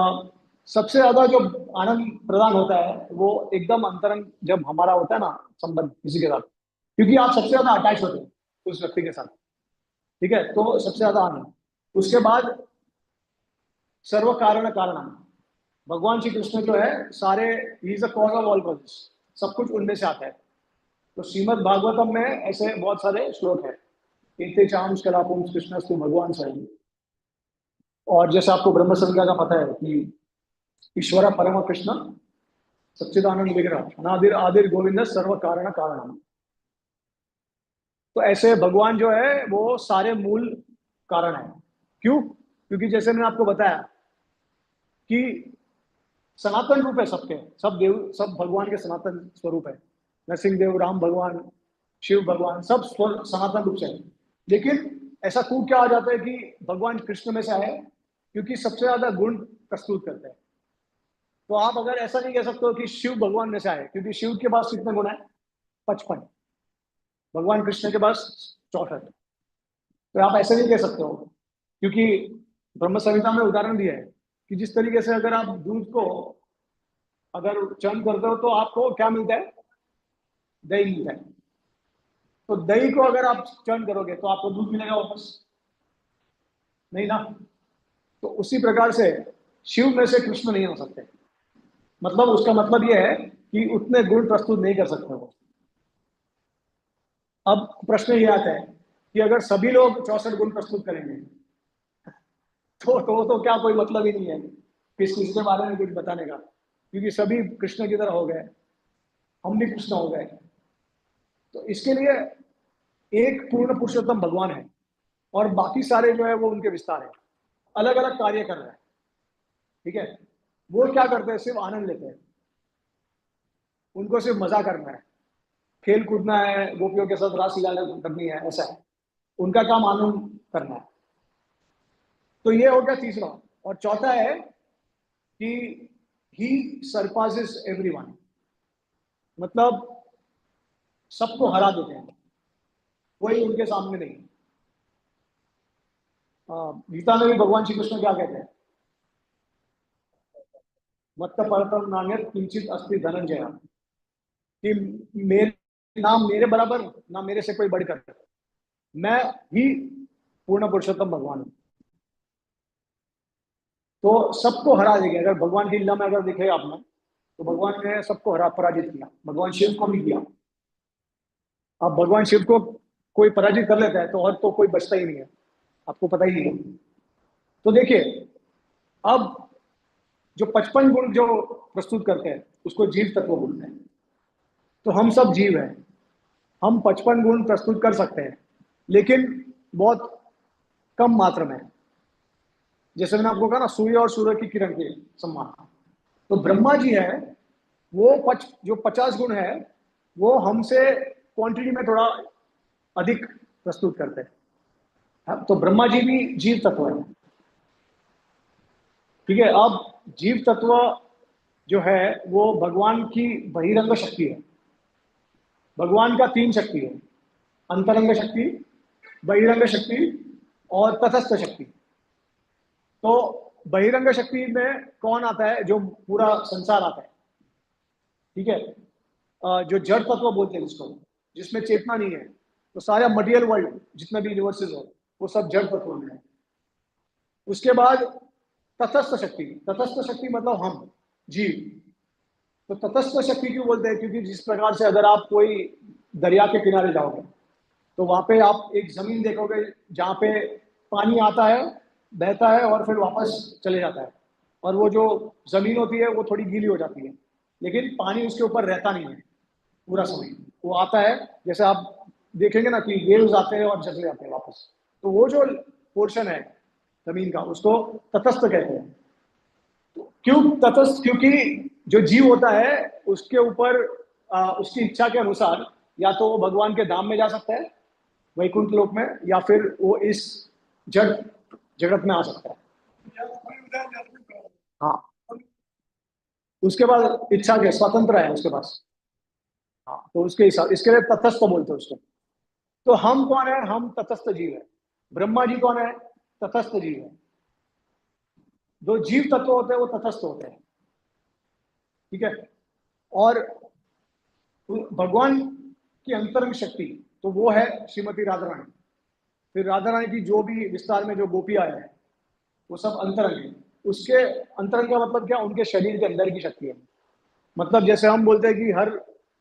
सबसे ज्यादा जो आनंद प्रदान होता है वो एकदम अंतरंग जब हमारा होता है ना संबंध किसी के साथ, क्योंकि आप सबसे ज्यादा अटैच होते हैं उस व्यक्ति के साथ। ठीक है, तो सबसे ज्यादा आनंद। उसके बाद सर्व कारण कारण, भगवान श्री कृष्ण जो है सारे, he is the cause of all causes, सब कुछ उनमें से आता है। तो श्रीमद् भागवतम में ऐसे बहुत सारे श्लोक है, एते चाम कलापुम कृष्णस्तु भगवान स्वयं। और जैसे आपको ब्रह्म संहिता का पता है कि ईश्वर परम कृष्ण सच्चिदानंद विग्रह अनादिर आदिर गोविंद सर्व कारण कारण। तो ऐसे भगवान जो है वो सारे मूल कारण है। क्यों? क्योंकि जैसे मैंने आपको बताया कि सनातन रूप है सबके, सब देव, सब भगवान के सनातन स्वरूप है। नरसिंह देव, राम भगवान, शिव भगवान, सब सनातन रूप से है। लेकिन ऐसा क्यों क्या आ जाता है कि भगवान कृष्ण में से आए? क्योंकि सबसे ज्यादा गुण प्रस्तुत करते हैं। तो आप अगर ऐसा नहीं कह सकते हो कि शिव भगवान में से आए, क्योंकि शिव के पास कितने गुण है? 55। भगवान कृष्ण के पास 64। तो आप ऐसे नहीं कह सकते हो, क्योंकि ब्रह्म संहिता में उदाहरण दिया है कि जिस तरीके से अगर आप दूध को अगर चर्न करते हो तो आपको क्या मिलता है? दही मिलता है। तो दही को अगर आप चर्न करोगे तो आपको दूध मिलेगा वापस? नहीं ना। तो उसी प्रकार से शिव में से कृष्ण नहीं हो सकते। मतलब उसका मतलब यह है कि उतने गुण प्रस्तुत नहीं कर सकते वो। अब प्रश्न ये आता है कि अगर सभी लोग 64 गुण प्रस्तुत करेंगे तो क्या कोई मतलब ही नहीं है किस किस के बारे में कुछ बताने का, क्योंकि सभी कृष्ण की तरह हो गए, हम भी कृष्ण हो गए। तो इसके लिए एक पूर्ण पुरुषोत्तम भगवान है, और बाकी सारे जो है वो उनके विस्तार है, अलग अलग कार्य कर रहे हैं। ठीक है। वो क्या करते हैं? सिर्फ आनंद लेते हैं, उनको सिर्फ मजा करना है, खेल कूदना है, गोपियों के साथ रासलीला करनी है, ऐसा है उनका काम, आनंद करना है। तो ये हो गया तीसरा। और चौथा है कि ही सरपासेस एवरीवन, मतलब सबको हरा देते हैं, कोई उनके सामने नहीं। गीता में भी भगवान श्री कृष्ण क्या कहते हैं? मत्त परतम नान्यत् किंचित अस्ति धनंजय, कि मेरे नाम मेरे बराबर ना मेरे से कोई बढ़कर, मैं ही पूर्ण पुरुषोत्तम भगवान हूं। तो सबको हरा देंगे। अगर भगवान की लीला में अगर देखे आपने, तो भगवान ने सबको हरा पराजित किया, भगवान शिव को भी किया। अब भगवान शिव को कोई पराजित कर लेता है तो और तो कोई बचता ही नहीं है, आपको पता ही नहीं है। तो देखिए, अब जो 55 गुण जो प्रस्तुत करते हैं उसको जीव तत्व बोलते हैं। तो हम सब जीव हैं, हम 55 गुण प्रस्तुत कर सकते हैं, लेकिन बहुत कम मात्रा में। जैसे मैंने आपको कहा ना, सूर्य और सूर्य की किरण के समान। तो ब्रह्मा जी है, वो जो 50 गुण है वो हमसे क्वांटिटी में थोड़ा अधिक प्रस्तुत करते हैं। हाँ, तो ब्रह्मा जी भी जीव तत्व है। ठीक है। अब जीव तत्व जो है वो भगवान की बहिरंग शक्ति है। भगवान का 3 शक्ति है, अंतरंग शक्ति, बहिरंग शक्ति और तटस्थ शक्ति। तो बहिरंग शक्ति में कौन आता है? जो पूरा संसार आता है। ठीक है। जो जड़ तत्व बोलते हैं जिसको, जिसमें चेतना नहीं है, तो सारा मटेरियल वर्ल्ड जितना भी यूनिवर्सेस हो वो सब जड़ तत्व में है। उसके बाद तटस्थ शक्ति, तटस्थ शक्ति मतलब हम जीव। तो तटस्थ शक्ति क्यों बोलते हैं? क्योंकि जिस प्रकार से अगर आप कोई दरिया के किनारे जाओगे तो वहां पे आप एक जमीन देखोगे जहाँ पे पानी आता है, बहता है और फिर वापस चले जाता है, और वो जो जमीन होती है वो थोड़ी गीली हो जाती है, लेकिन पानी उसके ऊपर रहता नहीं है पूरा समय। वो आता है, जैसे आप देखेंगे ना कि वेव्स आते हैं और चले जाते हैं वापस। तो वो जो पोर्शन है जमीन का उसको तटस्थ कहते हैं। क्यों तटस्थ? क्योंकि जो जीव होता है उसके ऊपर उसकी इच्छा के अनुसार या तो वो भगवान के धाम में जा सकता है, वैकुंठ लोक में, या फिर वो इस जड़ जगत में आ सकता है। हाँ, उसके बाद इच्छा के स्वतंत्र है उसके पास। हाँ, तो उसके हिसाब, इसके लिए तटस्थ बोलते हैं उसको। तो हम कौन है? हम तटस्थ जीव है। ब्रह्मा जी कौन है? तटस्थ जीव है। जो जीव तत्व होते हैं वो तटस्थ होते हैं, ठीक है। और भगवान की अंतरंग शक्ति तो वो है श्रीमती राधा रानी। फिर राधा रानी की जो भी विस्तार में जो गोपियां है वो सब अंतरंग है। उसके अंतरंग का मतलब क्या? उनके शरीर के अंदर की शक्ति है। मतलब जैसे हम बोलते हैं कि हर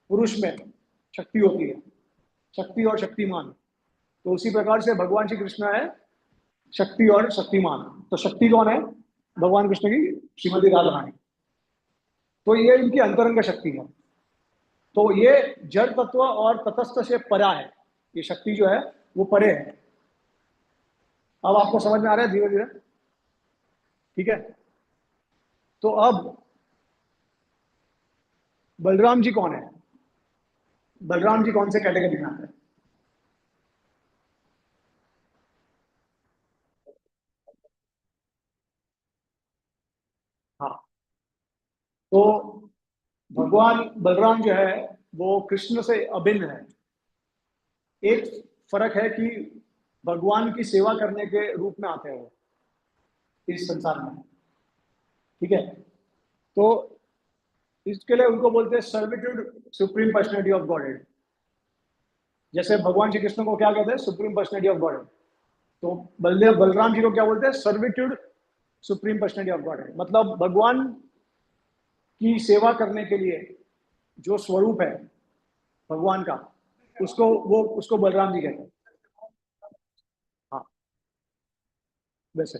पुरुष में शक्ति होती है, शक्ति और शक्तिमान, तो उसी प्रकार से भगवान श्री कृष्ण है शक्ति और शक्तिमान। तो शक्ति कौन है? भगवान कृष्ण की श्रीमती राधा रानी। तो ये इनकी अंतरंग शक्ति है। तो ये जड़ तत्व और तटस्थ से परा है, ये शक्ति जो है वो परे है। अब आपको समझ में आ रहा है धीरे धीरे, ठीक है। तो अब बलराम जी कौन है? बलराम जी कौन से कैटेगरी में आते हैं? हाँ, तो भगवान बलराम जो है वो कृष्ण से अभिन्न है। एक फर्क है कि भगवान की सेवा करने के रूप में आते हैं वो इस संसार में, ठीक है। तो इसके लिए उनको बोलते हैं servitude supreme personality of God. जैसे भगवान श्री कृष्ण को क्या कहते हैं? Supreme personality of God. तो बलदेव बलराम जी को क्या बोलते हैं? Servitude supreme personality of God. मतलब भगवान की सेवा करने के लिए जो स्वरूप है भगवान का, उसको बलराम जी कहते हैं। हाँ, वैसे।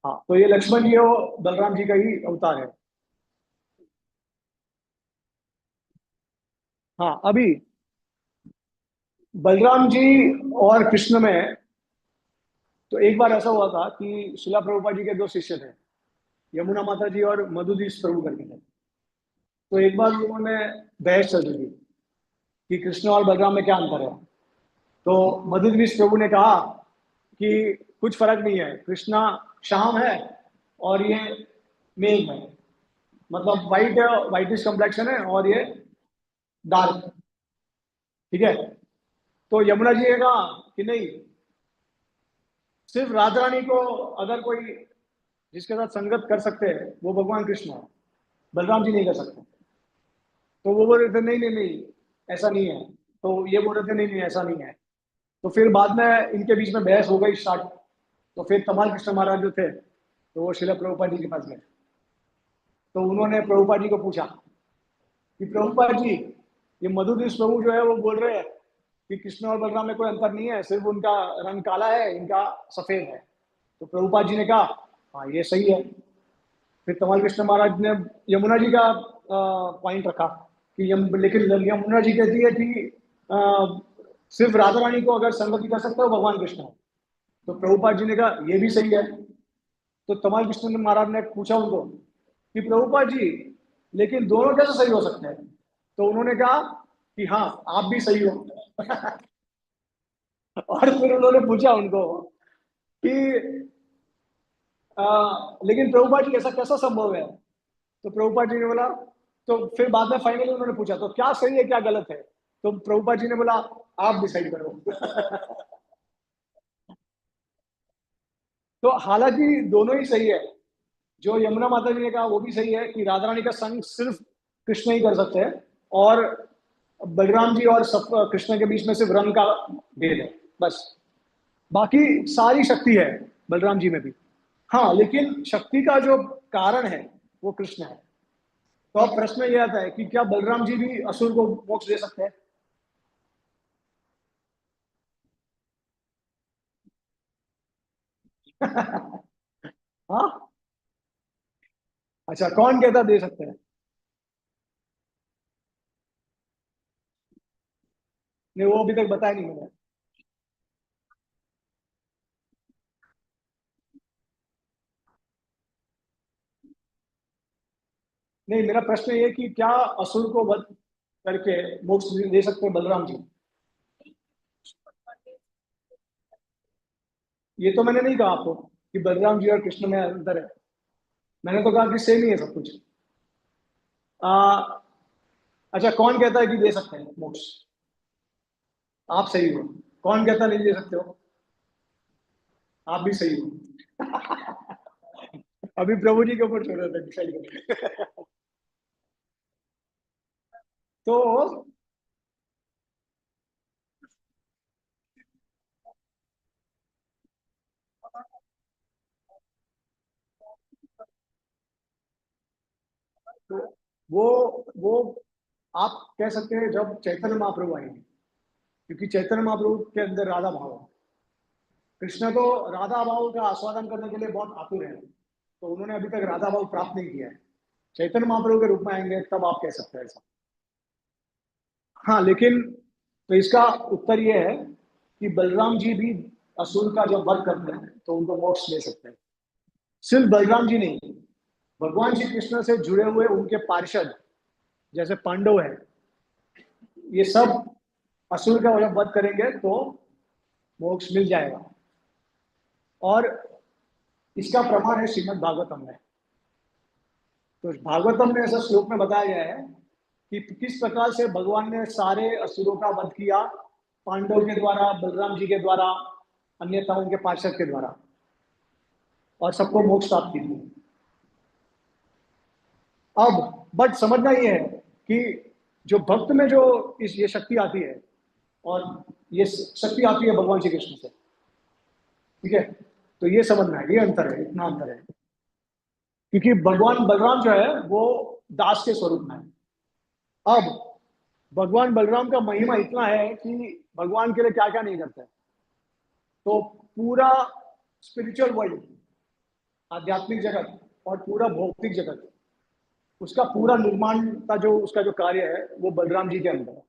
हाँ, तो ये लक्ष्मण जी वो बलराम जी का ही अवतार है। हाँ, अभी बलराम जी और कृष्ण में, तो एक बार ऐसा हुआ था कि शिला प्रभुपाद जी के दो शिष्य थे, यमुना माता जी और मधुदीस प्रभु करके थे। तो एक बार उन्होंने बहस चल रही थी कि कृष्ण और बलराम में क्या अंतर है। तो मधुदीस प्रभु ने कहा कि कुछ फर्क नहीं है, कृष्णा शाम है और ये मेघ है। मतलब वाइट है, वाइटिश कम्प्लेक्शन है, और ये डार्क, ठीक है। तो यमुना जी ने कहा कि नहीं, सिर्फ राधा रानी को अगर कोई जिसके साथ संगत कर सकते हैं वो भगवान कृष्ण है, बलराम जी नहीं कर सकते। तो वो बोल रहे थे नहीं नहीं नहीं, ऐसा नहीं है। तो ये बोल रहे थे नहीं नहीं ऐसा नहीं है। तो फिर बाद में इनके बीच में बहस हो गई स्टार्ट। तो फिर तमाल कृष्ण महाराज जो थे तो वो शिला प्रभुपाद जी के पास गए। तो उन्होंने प्रभुपाद जी को पूछा कि प्रभुपाद जी, ये मधुदेश प्रभु जो है वो बोल रहे हैं कि कृष्ण और बलराम में कोई अंतर नहीं है, सिर्फ उनका रंग काला है, इनका सफेद है। तो प्रभुपाद जी ने कहा हाँ ये सही है। फिर तमाल कृष्ण महाराज ने यमुना जी का पॉइंट रखा कि लेकिन यमुना जी कहती है कि अ, सिर्फ राधा रानी को अगर संगति कर सकता है वो भगवान कृष्ण है। तो प्रभुपाद जी ने कहा ये भी सही है। तो तमाल कृष्ण महाराज ने पूछा उनको कि प्रभुपाद जी, लेकिन दोनों कैसे सही हो सकते हैं? तो उन्होंने कहा कि हाँ आप भी सही हो। और फिर उन्होंने पूछा उनको कि लेकिन प्रभुपाद जी ऐसा कैसा संभव है? तो प्रभुपाद जी ने बोला, तो फिर बाद में फाइनली उन्होंने पूछा तो क्या सही है क्या गलत है? तो प्रभुपाद जी ने बोला आप डिसाइड करो। तो हालांकि दोनों ही सही है। जो यमुना माता जी ने कहा वो भी सही है कि राधा रानी का संग सिर्फ कृष्ण ही कर सकते हैं, और बलराम जी और कृष्ण के बीच में सिर्फ रंग का भेद है बस। बाकी सारी शक्ति है बलराम जी में भी। हाँ, लेकिन शक्ति का जो कारण है वो कृष्ण है। तो अब प्रश्न ये आता है कि क्या बलराम जी भी असुर को मोक्ष दे सकते हैं? हाँ, अच्छा कौन कहता दे सकते हैं? नहीं, वो अभी तक बताया नहीं मैंने। नहीं, मेरा प्रश्न ये है कि क्या असुर को वध करके मोक्ष दे सकते हैं बलराम जी? ये तो मैंने नहीं कहा आपको कि बलराम जी और कृष्ण में अंतर है। मैंने तो कहा कि सेम ही है सब कुछ। आ, अच्छा, कौन कहता है कि दे सकते हैं मोक्ष? आप सही हो। कौन कहता नहीं दे सकते हो? आप भी सही हो। अभी प्रभु जी के ऊपर छोड़ रहा था डिसाइड करके। तो तो वो आप कह सकते हैं जब चैतन्य महाप्रभु आएंगे, क्योंकि चैतन्य महाप्रभु के अंदर राधा भाव है। कृष्ण तो राधा भाव का आस्वादन करने के लिए बहुत आतुर है, तो उन्होंने अभी तक राधा भाव प्राप्त नहीं किया है। चैतन्य महाप्रभु के रूप में आएंगे तब आप कह सकते हैं ऐसा। हाँ, लेकिन तो इसका उत्तर यह है कि बलराम जी भी असुर का जब वध करते हैं तो उनको मोक्ष ले सकते हैं। सिर्फ बलराम जी नहीं, भगवान श्री कृष्ण से जुड़े हुए उनके पार्षद जैसे पांडव है, ये सब असुर का जब वध करेंगे तो मोक्ष मिल जाएगा। और इसका प्रमाण है श्रीमद् भागवतम में। तो भागवतम में ऐसा श्लोक में बताया गया है कि किस प्रकार से भगवान ने सारे असुरों का वध किया, पांडव के द्वारा, बलराम जी के द्वारा, अन्यथा उनके पार्षद के द्वारा, और सबको मोक्ष प्राप्ति थी। अब बट समझना ये है कि जो भक्त में जो इस ये शक्ति आती है, और ये शक्ति आती है भगवान श्री कृष्ण से, ठीक है? तो ये समझना है, ये अंतर है, इतना अंतर है। क्योंकि भगवान बलराम जो है वो दास के स्वरूप में है। अब भगवान बलराम का महिमा इतना है कि भगवान के लिए क्या क्या नहीं करते। तो पूरा स्पिरिचुअल वर्ल्ड, आध्यात्मिक जगत और पूरा भौतिक जगत, उसका पूरा निर्माण का जो उसका जो कार्य है वो बलराम जी के अंदर है।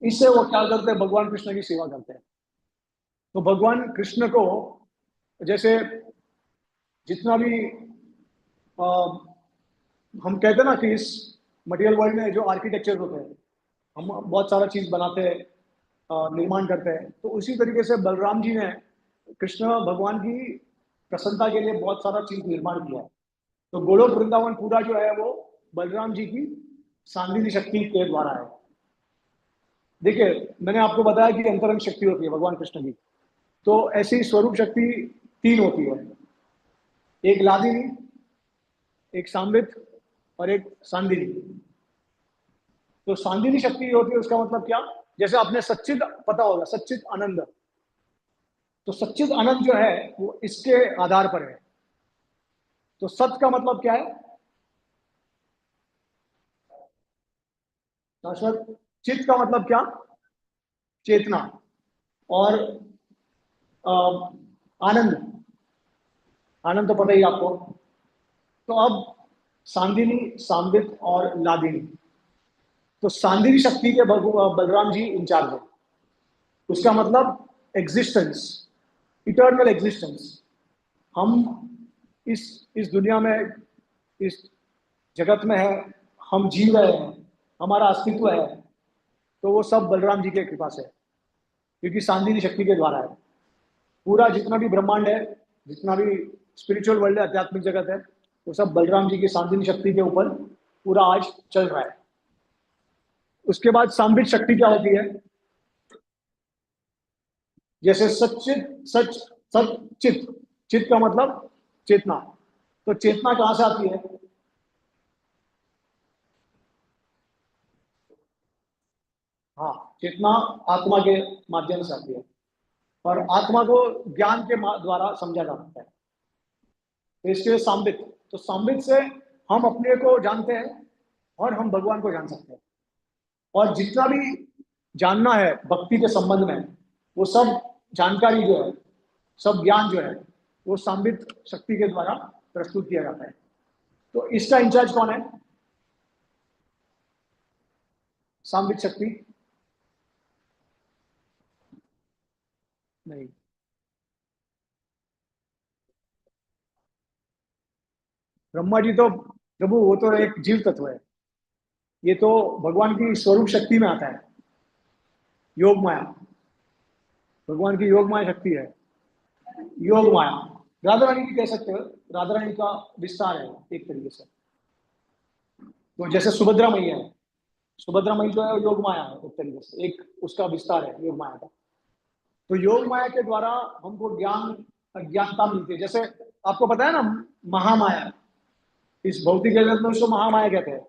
इससे वो क्या करते हैं, भगवान कृष्ण की सेवा करते हैं। तो भगवान कृष्ण को जैसे जितना भी आ, हम कहते हैं ना कि इस मटेरियल वर्ल्ड में जो आर्किटेक्चर होते हैं, हम बहुत सारा चीज बनाते हैं, निर्माण करते हैं, तो उसी तरीके से बलराम जी ने कृष्ण भगवान की प्रसन्नता के लिए बहुत सारा चीज निर्माण किया है। तो गोलोक वृंदावन पूरा जो है वो बलराम जी की सांगीनी शक्ति के द्वारा है। देखिए, मैंने आपको बताया कि अंतरंग शक्ति होती है भगवान कृष्ण की। तो ऐसी स्वरूप शक्ति तीन होती है, एक लादिनी, एक सांबित और एक सांदिनी। तो सांदिनी शक्ति होती है, उसका मतलब क्या? जैसे आपने सच्चिद पता होगा, सच्चिद आनंद। तो सच्चिद आनंद जो है वो इसके आधार पर है। तो सत का मतलब क्या है? शाश्वत। चित्त का मतलब क्या? चेतना। और अ, आनंद, आनंद तो पता ही आपको। तो अब सांदिनी, सांबित और लादिनी। तो सांदिनी शक्ति के बलराम जी इंचार्ज है। उसका मतलब एग्जिस्टेंस, इटर्नल एग्जिस्टेंस। हम इस इस दुनिया में, इस जगत में है, हम जी रहे हैं, हमारा अस्तित्व है, तो वो सब बलराम जी के कृपा से है, क्योंकि सांदिनी शक्ति के द्वारा है। पूरा जितना भी ब्रह्मांड है, जितना भी स्पिरिचुअल वर्ल्ड है, आध्यात्मिक जगत है, वो सब बलराम जी की सांदिनी शक्ति के ऊपर पूरा आज चल रहा है। उसके बाद सांबित शक्ति क्या होती है? जैसे सचित, सच, सच, चित। चित का मतलब चेतना। तो चेतना कहां से आती है? हाँ, चेतना आत्मा के माध्यम से आती है, और आत्मा को ज्ञान के द्वारा समझा जा सकता है। तो इसके लिए सांबित। तो सांबित से हम अपने को जानते हैं और हम भगवान को जान सकते हैं। और जितना भी जानना है भक्ति के संबंध में, वो सब जानकारी जो है सब ज्ञान जो है वो सांबित शक्ति के द्वारा प्रस्तुत किया जाता है। तो इसका इंचार्ज कौन है? सांबित शक्ति नहीं, ब्रह्मा जी तो प्रभु वो तो एक जीव तत्व है, ये तो भगवान की स्वरूप शक्ति में आता है। योग माया, भगवान की योग माया शक्ति है, योग माया। राधा रानी की कह सकते हो, राधा रानी का विस्तार है एक तरीके से। तो जैसे सुभद्रा मैया है, सुभद्रा मैया जो है योग माया है एक तरीके से, एक उसका विस्तार है योग माया का। तो योग माया के द्वारा हमको ज्ञान अज्ञानता मिलती है। जैसे आपको पता है ना, महामाया, इस भौतिक जगत में उसको महामाया कहते हैं।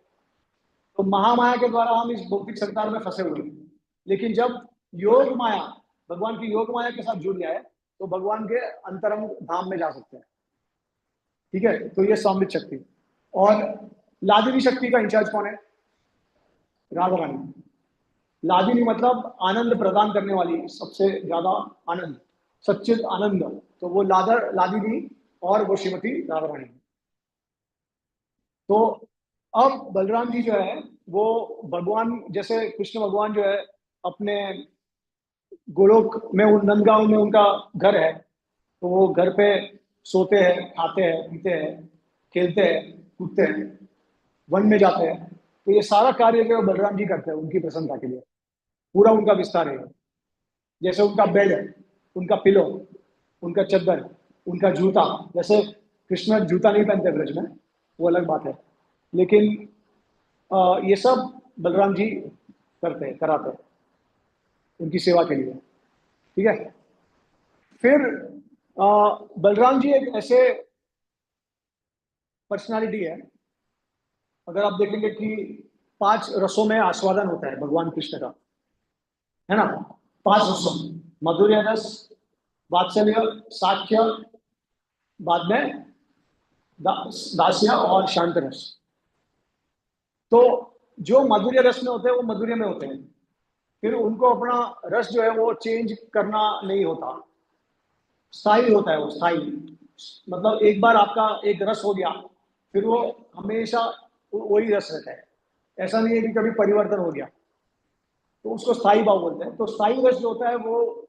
तो महामाया के द्वारा हम इस भौतिक संसार में फंसे हुए हैं, लेकिन जब योग माया भगवान की योग माया के साथ जुड़ जाए तो भगवान के अंतरंग धाम में जा सकते हैं। ठीक है, तो ये सांबित शक्ति। और लादिनी शक्ति का इंचार्ज कौन है? राधा रानी। लादिनी मतलब आनंद प्रदान करने वाली, सबसे ज्यादा आनंद, सच्चित आनंद, तो वो लादिनी और वो श्रीमती राधा रानी। तो अब बलराम जी जो है वो भगवान, जैसे कृष्ण भगवान जो है अपने गोलोक में, नंदगांव में उनका घर है, तो वो घर पे सोते हैं, खाते हैं, पीते हैं, खेलते हैं, कूदते हैं, वन में जाते हैं। तो ये सारा कार्य जो बलराम जी करते हैं उनकी प्रसन्नता के लिए, पूरा उनका विस्तार है। जैसे उनका बेड, उनका पिलो, उनका चद्दर, उनका जूता। जैसे कृष्ण जूता नहीं पहनते ब्रज में, वो अलग बात है, लेकिन ये सब बलराम जी करते हैं, कराते हैं उनकी सेवा के लिए। ठीक है, फिर बलराम जी एक ऐसे पर्सनालिटी है, अगर आप देखेंगे कि 5 रसों में आस्वादन होता है भगवान कृष्ण का, है ना? 5 रसों, मधुर्य रस, वात्सल्य, साख्य, बाद में दास्य और शांत रस। तो जो मधुर्य रस में होते हैं वो मधुर्य में होते हैं, फिर उनको अपना रस जो है वो चेंज करना नहीं होता, स्थायी होता है वो, स्थायी। मतलब एक बार आपका एक रस हो गया, फिर वो हमेशा वही रस रहता है, ऐसा नहीं है कि कभी परिवर्तन हो गया, तो उसको स्थायी भाव बोलते हैं। तो स्थायी रस जो होता है वो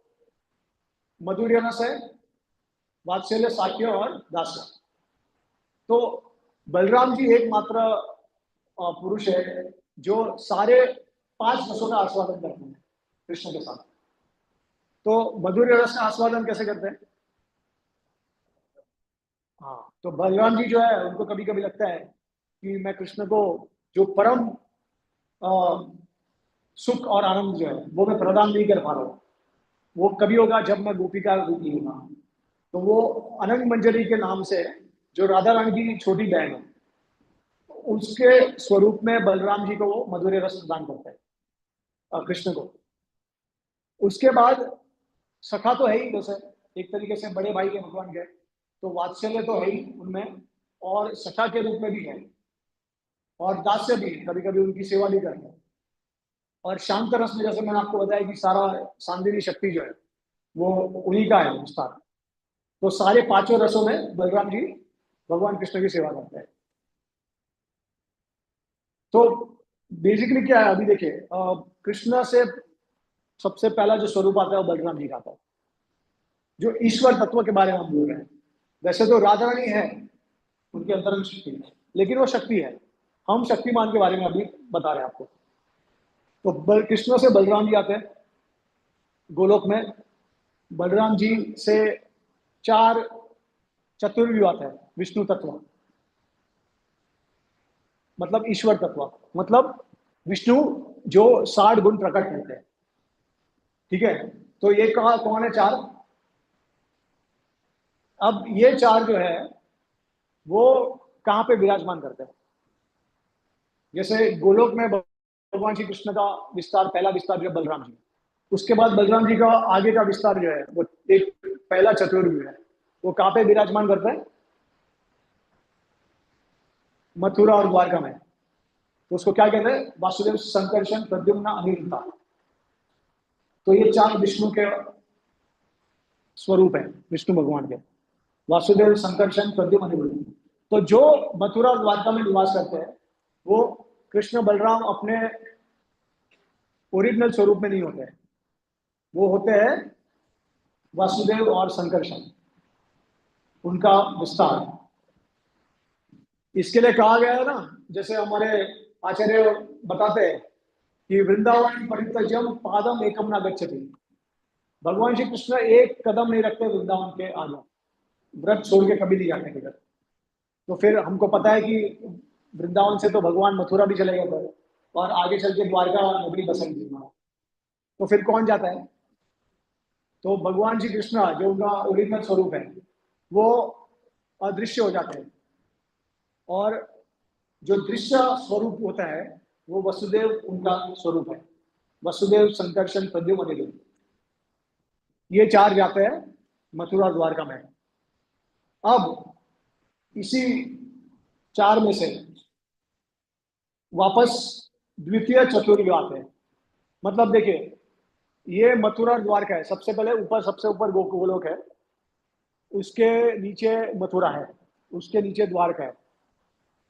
मधुर्य रस है, वात्सल्य, साख्य और दास्य। तो बलराम जी एकमात्र पुरुष है जो सारे 5 रसों का आस्वादन करते हैं कृष्ण के साथ। तो मधुर्य रस का आस्वादन कैसे करते हैं? हाँ, तो बलराम जी जो है उनको कभी कभी लगता है कि मैं कृष्ण को जो परम सुख और आनंद जो है वो मैं प्रदान नहीं कर पा रहा हूँ, वो कभी होगा जब मैं गोपिका रूप लूंगा। तो वो अनंग मंजरी के नाम से, जो राधा रानी की छोटी बहन है, उसके स्वरूप में बलराम जी को वो मधुर्य रस प्रदान करता है कृष्ण को। उसके बाद सखा तो है ही, जैसे एक तरीके से बड़े भाई के भगवान के, तो वात्सल्य तो है ही उनमें, और सखा के रूप में भी है, और दास्य भी, कभी कभी उनकी सेवा भी करते हैं। और शांत रस में जैसे मैंने आपको बताया कि सारा सांदिनी शक्ति जो है वो उन्हीं का है विस्तार। तो सारे 5 रसों में बलराम जी भगवान कृष्ण की सेवा करते हैं। तो बेसिकली क्या है, अभी देखिए कृष्ण से सबसे पहला जो स्वरूप आता है वो बलराम जी का आता है, जो ईश्वर तत्व के बारे में हम बोल रहे हैं। वैसे तो राधा रानी है उनके अंतरंग शक्ति, लेकिन वो शक्ति है, हम शक्तिमान के बारे में अभी बता रहे हैं आपको। तो कृष्ण से बलराम जी आते हैं गोलोक में। बलराम जी से 4 चतुर्व्यूह आता है, विष्णु तत्व मतलब ईश्वर तत्व, मतलब विष्णु जो 60 गुण प्रकट करते हैं। ठीक है, तो ये कहा कौन है 4? अब ये 4 जो है वो कहाँ पे विराजमान करते हैं? जैसे गोलोक में भगवान श्री कृष्ण का विस्तार, पहला विस्तार जो है बलराम जी, उसके बाद बलराम जी का आगे का विस्तार जो है वो एक पहला चतुर्व्यूह है, वो कहाँ पे विराजमान करते हैं? मथुरा और द्वारका में। तो उसको क्या कहते हैं? वासुदेव, संकर्षण, प्रद्युम्न, अनिरुद्ध। तो ये 4 विष्णु के स्वरूप है विष्णु भगवान के, वासुदेव, संकर्षण, प्रद्युम्न, अनिरुद्ध। तो जो मथुरा और द्वारका में निवास करते हैं वो कृष्ण बलराम अपने ओरिजिनल स्वरूप में नहीं होते हैं, वो होते हैं वासुदेव और संकर्षण, उनका विस्तार। इसके लिए कहा गया है ना, जैसे हमारे आचार्य बताते हैं कि वृंदावन परित्यज्यम पादम एकम न गच्छति। भगवान श्री कृष्ण एक कदम नहीं रखते वृंदावन के आगे, व्रत छोड़ के कभी नहीं जाते किधर। तो फिर हमको पता है कि वृंदावन से तो भगवान मथुरा भी चले गए थे और आगे चल के द्वारका नगरी बसेंगे वहां। तो फिर कौन जाता है? तो भगवान श्री कृष्ण जो उनका ओरिजिनल स्वरूप है वो अदृश्य हो जाते हैं, और जो दृश्य स्वरूप होता है वो वसुदेव उनका स्वरूप है। वसुदेव, संकर्षण, प्रद्युम्न, अनिरुद्ध, ये चार जाते हैं मथुरा और द्वारका में। अब इसी चार में से वापस द्वितीय चतुर्युग आते हैं। मतलब देखिए, ये मथुरा और द्वारका है, सबसे पहले ऊपर, सबसे ऊपर गोलोक है, उसके नीचे मथुरा है, उसके नीचे द्वारका है,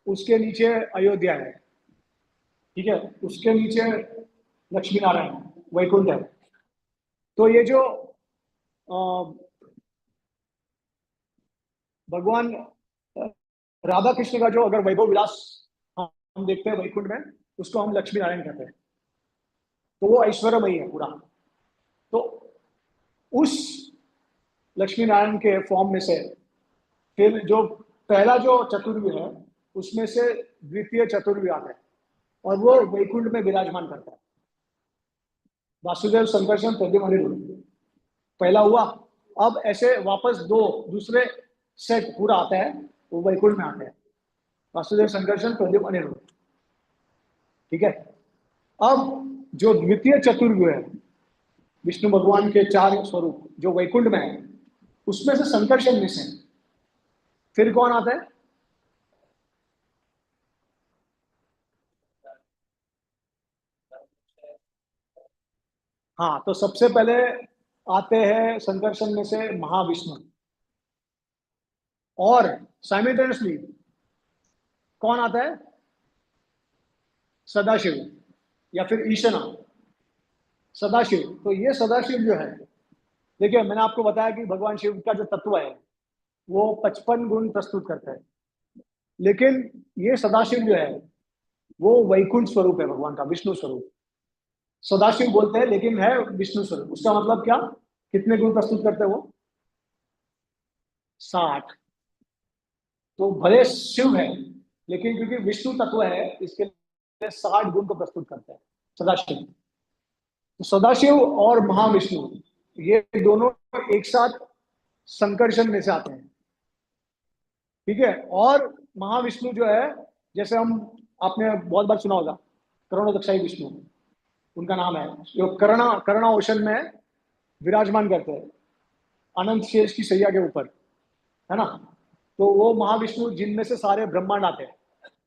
उसके नीचे अयोध्या है, ठीक है, उसके नीचे लक्ष्मी नारायण वैकुंठ है। तो ये जो भगवान राधा कृष्ण का जो अगर वैभव विलास हम देखते हैं वैकुंठ में, उसको हम लक्ष्मी नारायण कहते हैं। तो वो ऐश्वर्यमयी है पूरा। तो उस लक्ष्मी नारायण के फॉर्म में से फिर जो पहला जो चतुर्युग है उसमें से द्वितीय चतुर्युग आता है, और वो वैकुंठ में विराजमान करता है। वासुदेव, संकर्षण, प्रद्युम्न, अनिरुद्ध पहला हुआ। अब ऐसे वापस दो दूसरे सेट पूरा आता है, वो वैकुंठ में आते हैं, वासुदेव, संकर्षण, प्रद्युम्न, अनिरुद्ध, ठीक है। अब जो द्वितीय चतुर्युग है, विष्णु भगवान के चार स्वरूप जो वैकुंठ में है, उसमें से संकर्षण में से फिर कौन आता है? हाँ, तो सबसे पहले आते हैं संकर्षण में से महाविष्णु, और साइमल्टेनियसली कौन आता है? सदाशिव या फिर ईशना, सदाशिव। तो ये सदाशिव जो है, देखिए मैंने आपको बताया कि भगवान शिव का जो तत्व है वो 55 गुण प्रस्तुत करता है, लेकिन ये सदाशिव जो है वो वैकुंठ स्वरूप है भगवान का, विष्णु स्वरूप। सदाशिव बोलते हैं लेकिन है विष्णु स्वरूप। उसका मतलब क्या? कितने गुण प्रस्तुत करते हैं वो? 60। तो भले शिव है लेकिन क्योंकि विष्णु तत्व है इसके लिए 60 गुण को प्रस्तुत करते हैं सदाशिव। तो सदाशिव और महाविष्णु ये दोनों एक साथ संकर्षण में से आते हैं, ठीक है। और महाविष्णु जो है, जैसे हम, आपने बहुत बार सुना होगा करोड़ोदक्षाई विष्णु, उनका नाम है, जो करुणा ओशन में विराजमान करते हैं अनंत शेष की सैया के ऊपर, है ना। तो वो महाविष्णु जिनमें से सारे ब्रह्मांड आते हैं,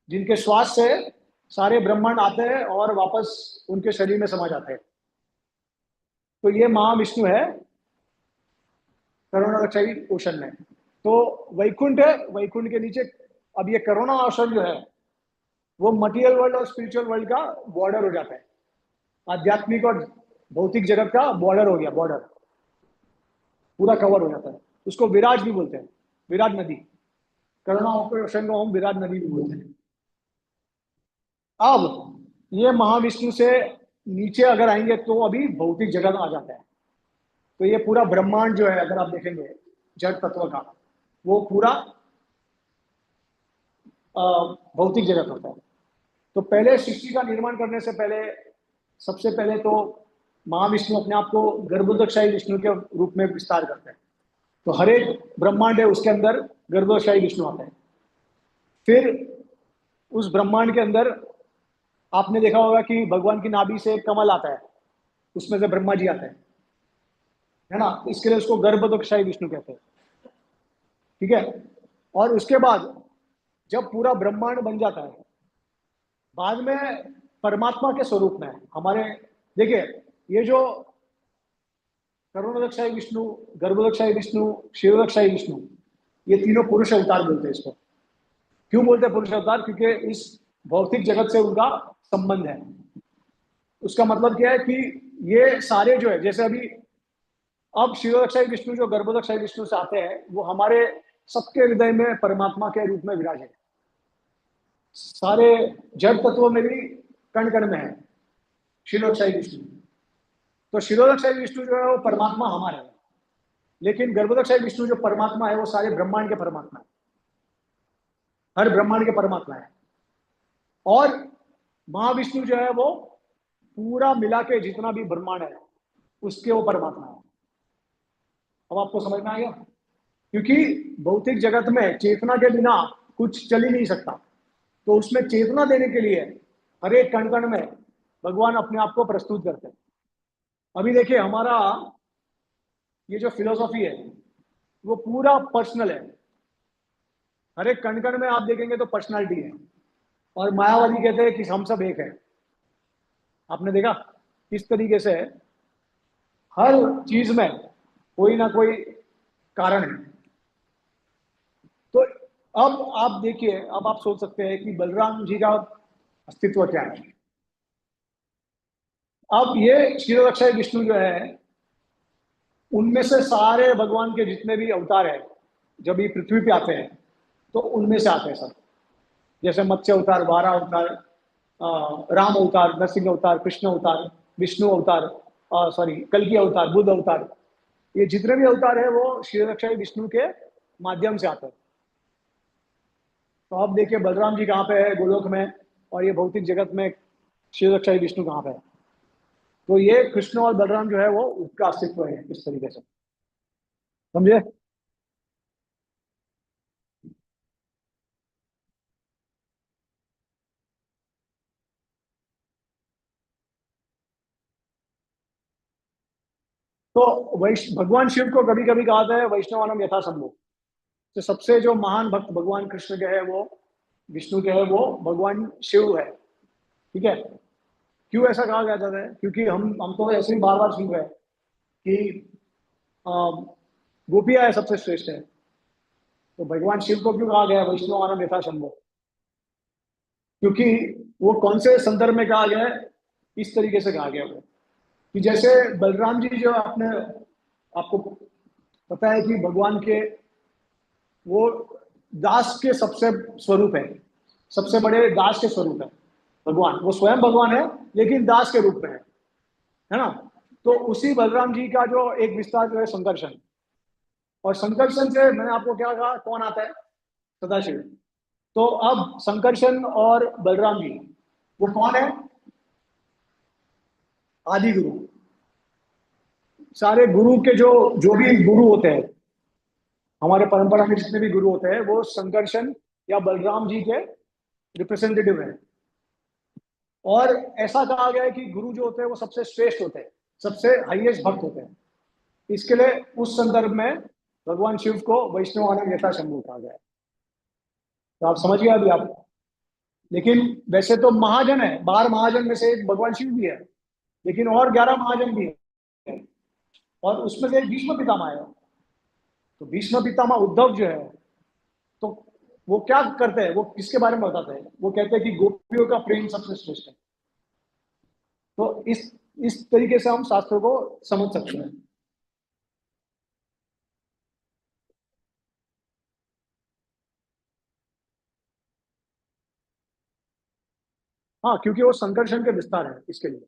जिनके श्वास से सारे ब्रह्मांड आते हैं और वापस उनके शरीर में समा जाते हैं, तो ये महाविष्णु है करुणाक्षयी ओशन में। तो वैकुंठ है, वैकुंठ के नीचे अब ये करुणा ओशन जो है वो मटीरियल वर्ल्ड और स्पिरिचुअल वर्ल्ड का बॉर्डर हो जाता है, आध्यात्मिक और भौतिक जगत का बॉर्डर हो गया, बॉर्डर पूरा कवर हो जाता है। उसको विराज भी बोलते हैं, विराट नदी, करुणा ओशन को हम विराट नदी भी बोलते हैं। अब ये महाविष्णु से नीचे अगर आएंगे तो अभी भौतिक जगत आ जाता है। तो ये पूरा ब्रह्मांड जो है अगर आप देखेंगे जड़ तत्व का, वो पूरा भौतिक जगत होता है। तो पहले सृष्टि का निर्माण करने से पहले सबसे पहले तो महाविष्णु अपने आप को गर्भोदकशाही विष्णु के रूप में विस्तार करते हैं। तो हर एक ब्रह्मांड है उसके अंदर गर्भोदकशाही विष्णु आते हैं। फिर उस ब्रह्मांड के अंदर आपने देखा होगा कि भगवान की नाभि से कमल आता है, उसमें से ब्रह्मा जी आते हैं, है ना। इसके लिए उसको गर्भोदकशाही विष्णु कहते हैं, ठीक है। और उसके बाद जब पूरा ब्रह्मांड बन जाता है, बाद में परमात्मा के स्वरूप में हमारे, देखिए ये जो करुणोदक्षाई विष्णु, गर्भोदक्षाई विष्णु, क्षीरोदक्षाई विष्णु, ये तीनों पुरुष अवतार बोलते हैं इसको। क्यों बोलते हैं पुरुष अवतार? क्योंकि इस भौतिक जगत से उनका संबंध है। उसका मतलब क्या है कि ये सारे जो है, जैसे अभी अब क्षीरोदक्षाई विष्णु जो गर्भोदक्षाई विष्णु से आते हैं, वो हमारे सबके हृदय में परमात्मा के रूप में विराजे हैं। सारे जड़ तत्वों में भी कण कण में है क्षीरोदक्षाई विष्णु। तो क्षीरोदक्षाई विष्णु जो है वो परमात्मा हमारे हैं, लेकिन गर्भोदक्षाई विष्णु जो परमात्मा है वो सारे ब्रह्मांड के परमात्मा है, हर ब्रह्मांड के परमात्मा है। और महाविष्णु जो है वो पूरा मिला के जितना भी ब्रह्मांड है उसके वो परमात्मा है। अब आपको समझ में आ गया? क्योंकि भौतिक जगत में चेतना के बिना कुछ चल ही नहीं सकता, तो उसमें चेतना देने के लिए हर एक कण कण में भगवान अपने आप को प्रस्तुत करते हैं। अभी देखिए हमारा ये जो फिलोसॉफी है वो पूरा पर्सनल है। हर एक कण कण में आप देखेंगे तो पर्सनालिटी है। और मायावादी कहते हैं कि हम सब एक है। आपने देखा किस तरीके से हर चीज में कोई ना कोई कारण है। तो अब आप देखिए, अब आप सोच सकते हैं कि बलराम जी का अस्तित्व क्या है। अब ये क्षीरोदक्षाई विष्णु जो है, उनमें से सारे भगवान के जितने भी अवतार है जब ये पृथ्वी पे आते हैं तो उनमें से आते हैं सब। जैसे मत्स्य अवतार, वारा अवतार, राम अवतार, नरसिंह अवतार, कृष्ण अवतार, विष्णु अवतार, सॉरी कल्कि अवतार, बुद्ध अवतार, ये जितने भी अवतार है वो क्षीरोदक्षाई विष्णु के माध्यम से आते हैं। तो अब देखिए बलराम जी कहाँ पे है, गोलोक में, और ये भौतिक जगत में क्षीरोदक्षाई विष्णु कहाँ पे है। तो ये कृष्ण और बलराम जो है वो उसका अस्तित्व है इस तरीके से, समझे? तो भगवान शिव को कभी कभी कहा जाता है वैष्णवानम यथा संभव। तो सबसे जो महान भक्त भगवान कृष्ण के है वो, विष्णु के है वो भगवान शिव है। ठीक है? क्यों ऐसा कहा जाता है? क्योंकि हम तो ऐसे ही बार बार सुन रहे हैं कि अम, गोपियां है सबसे श्रेष्ठ है। तो भगवान शिव को क्यों कहा गया वैष्णवानम यथा संभव? क्योंकि वो कौन से संदर्भ में कहा गया है? इस तरीके से कहा गया वो कि जैसे बलराम जी जो आपने, आपको पता है कि भगवान के वो दास के सबसे स्वरूप है, सबसे बड़े दास के स्वरूप है भगवान। वो स्वयं भगवान है लेकिन दास के रूप में है ना? तो उसी बलराम जी का जो एक विस्तार जो है संकर्षण, और संकर्षण से मैंने आपको क्या कहा कौन आता है? सदाशिव। तो अब संकर्षण और बलराम जी वो कौन है? आदि गुरु। सारे गुरु के जो जो भी गुरु होते हैं, हमारे परंपरा में जितने भी गुरु होते हैं वो संकर्षण या बलराम जी के रिप्रेजेंटेटिव है। और ऐसा कहा गया है कि गुरु जो होते हैं वो सबसे श्रेष्ठ होते हैं, सबसे हाईएस्ट भक्त होते हैं। इसके लिए उस संदर्भ में भगवान शिव को वैष्णव आनंद यथा शंभु कहा गया है। तो आप समझ गए अभी आप? लेकिन वैसे तो महाजन है, 12 महाजन में से एक भगवान शिव भी है, लेकिन और 11 महाजन भी है, और उसमें से एक भीष्म पितामह है। तो भीष्म पितामह उद्धव जो है, तो वो क्या करते हैं, वो किसके बारे में बताते हैं? वो कहते हैं कि गोपियों का प्रेम सबसे श्रेष्ठ है। तो इस तरीके से हम शास्त्रों को समझ सकते हैं। हाँ, क्योंकि वो संकर्षण के विस्तार है इसके लिए।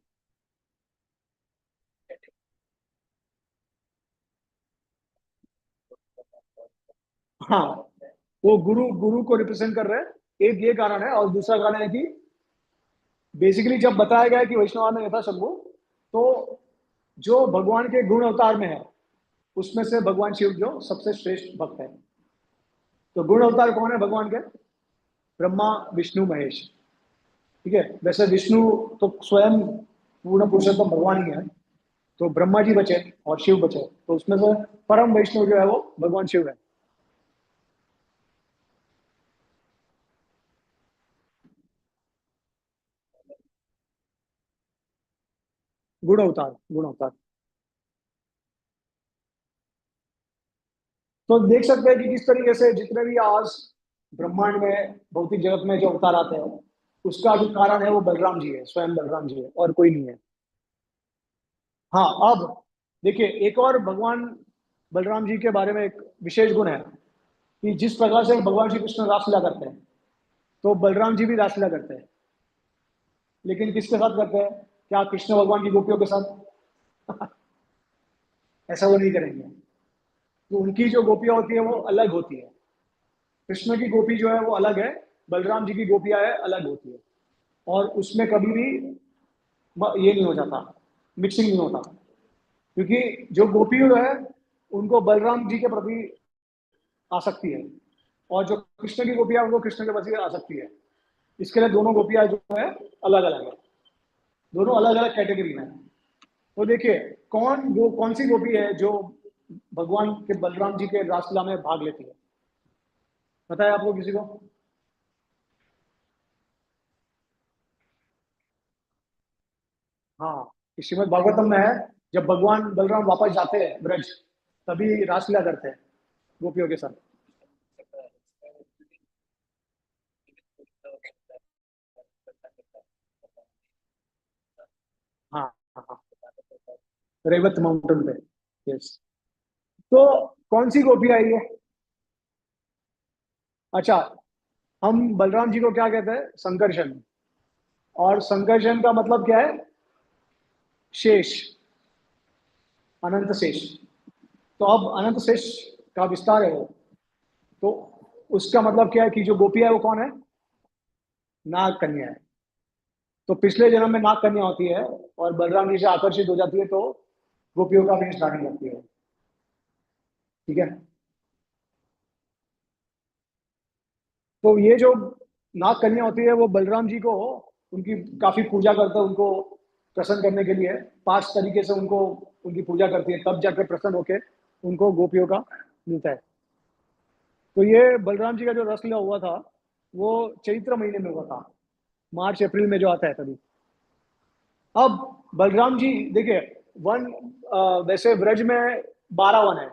हाँ, वो गुरु गुरु को रिप्रेजेंट कर रहे हैं, एक ये कारण है। और दूसरा कारण है कि बेसिकली जब बताया गया है कि वैष्णव में यथा शंभु, तो जो भगवान के गुण अवतार में है उसमें से भगवान शिव जो सबसे श्रेष्ठ भक्त है। तो गुण अवतार कौन है भगवान के? ब्रह्मा, विष्णु, महेश। ठीक है? वैसे विष्णु तो स्वयं पूर्ण पुरुषोत्तम भगवान ही है। तो ब्रह्मा जी बचे और शिव बचे, तो उसमें से परम वैष्णव जो है वो भगवान शिव है। गुण अवतार, गुण अवतार। तो देख सकते हैं कि किस तरीके से जितने भी आज ब्रह्मांड में भौतिक जगत में जो अवतार आते हैं, उसका जो कारण है वो बलराम जी है, स्वयं बलराम जी है और कोई नहीं है। हाँ, अब देखिए एक और भगवान बलराम जी के बारे में एक विशेष गुण है कि जिस प्रकार से भगवान श्री कृष्ण रासलीला करते हैं, तो बलराम जी भी रासलीला करते हैं। लेकिन किसके साथ करते हैं? क्या कृष्ण भगवान की गोपियों के साथ? ऐसा वो नहीं करेंगे। तो उनकी जो गोपियां होती है वो अलग होती है। कृष्ण की गोपी जो है वो अलग है, बलराम जी की गोपियां है अलग होती है। और उसमें कभी भी ये नहीं हो जाता, मिक्सिंग नहीं होता। क्योंकि जो गोपी जो है उनको बलराम जी के प्रति आसक्ति है, और जो कृष्ण की गोपियां उनको कृष्ण के प्रति आसक्ति है। इसके लिए दोनों गोपियां जो है अलग अलग है, दोनों अलग अलग कैटेगरी में है। तो देखिए कौन सी गोपी है जो भगवान के बलराम जी के रासलीला में भाग लेती है? पता है आपको किसी को? हाँ, श्रीमद भागवतम में है। जब भगवान बलराम वापस जाते हैं ब्रज, तभी रासलीला करते हैं गोपियों के साथ। हाँ हाँ हाँ, रेवत माउंटेन पे। यस। तो कौन सी गोपी आई है? अच्छा, हम बलराम जी को क्या कहते हैं? संकर्षण। और संकर्षण का मतलब क्या है? शेष, अनंत शेष। तो अब अनंत शेष का विस्तार है वो। तो उसका मतलब क्या है कि जो गोपिया है वो कौन है? नाग कन्या है। तो पिछले जन्म में नाग कन्या होती है और बलराम जी से आकर्षित हो जाती है, तो गोपियों का वेश धारण करती है। ठीक है। तो ये जो नाग कन्या होती है वो बलराम जी को, उनकी काफी पूजा करते हैं, उनको प्रसन्न करने के लिए 5 तरीके से उनको उनकी पूजा करती है, तब जाकर प्रसन्न होके उनको गोपियों का मिलता है। तो ये बलराम जी का जो रसलीला हुआ था वो चैत्र महीने में हुआ था, मार्च अप्रैल में जो आता है तभी। अब बलराम जी देखिए, वन वैसे ब्रज में 12 वन है।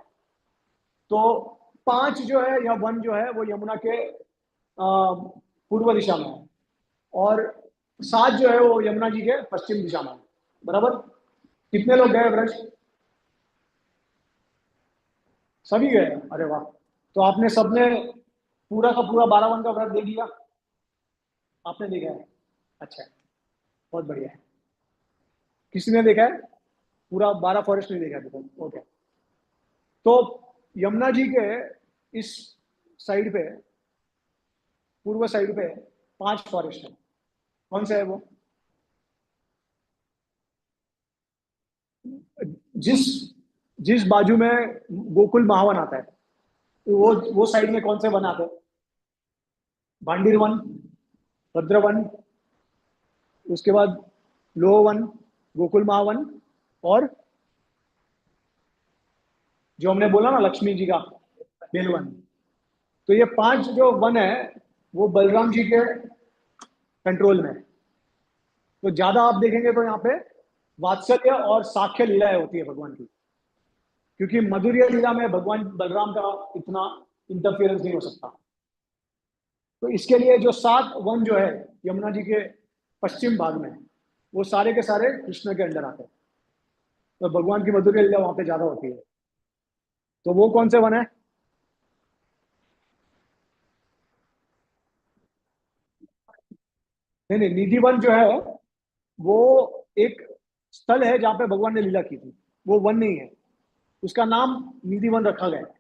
तो 5 जो है या वन जो है वो यमुना के पूर्व दिशा में है, और 7 जो है वो यमुना जी के पश्चिम दिशा में है। बराबर। कितने लोग गए ब्रज? सभी गए? अरे वाह! तो आपने सबने पूरा का पूरा 12 वन का व्रत दे दिया? आपने देखा है? अच्छा, बहुत बढ़िया है। किसी ने देखा है? पूरा 12 फॉरेस्ट नहीं देखा है? ओके। तो यमुना जी के इस साइड पे, पूर्व साइड पे 5 फॉरेस्ट है। कौन सा है वो? जिस जिस बाजू में गोकुल महावन आता है, तो वो साइड में कौन से वन आते हैं? भांडीर वन, भद्रवन, उसके बाद लोवन, गोकुल महावन, और जो हमने बोला ना लक्ष्मी जी का बेलवन। तो ये 5 जो वन है वो बलराम जी के कंट्रोल में है। तो ज्यादा आप देखेंगे तो यहाँ पे वात्सल्य और साख्य लीलाएं होती है भगवान की, क्योंकि मधुर्य लीला में भगवान बलराम का इतना इंटरफियरेंस नहीं हो सकता। तो इसके लिए जो 7 वन जो है यमुना जी के पश्चिम भाग में, वो सारे के सारे कृष्ण के अंडर आते हैं। तो भगवान की मधुर्य लीला वहां पे ज्यादा होती है। तो वो कौन से वन है? नहीं नहीं, निधि वन जो है वो एक स्थल है जहां पे भगवान ने लीला की थी। वो वन नहीं है, उसका नाम निधि वन रखा गया है।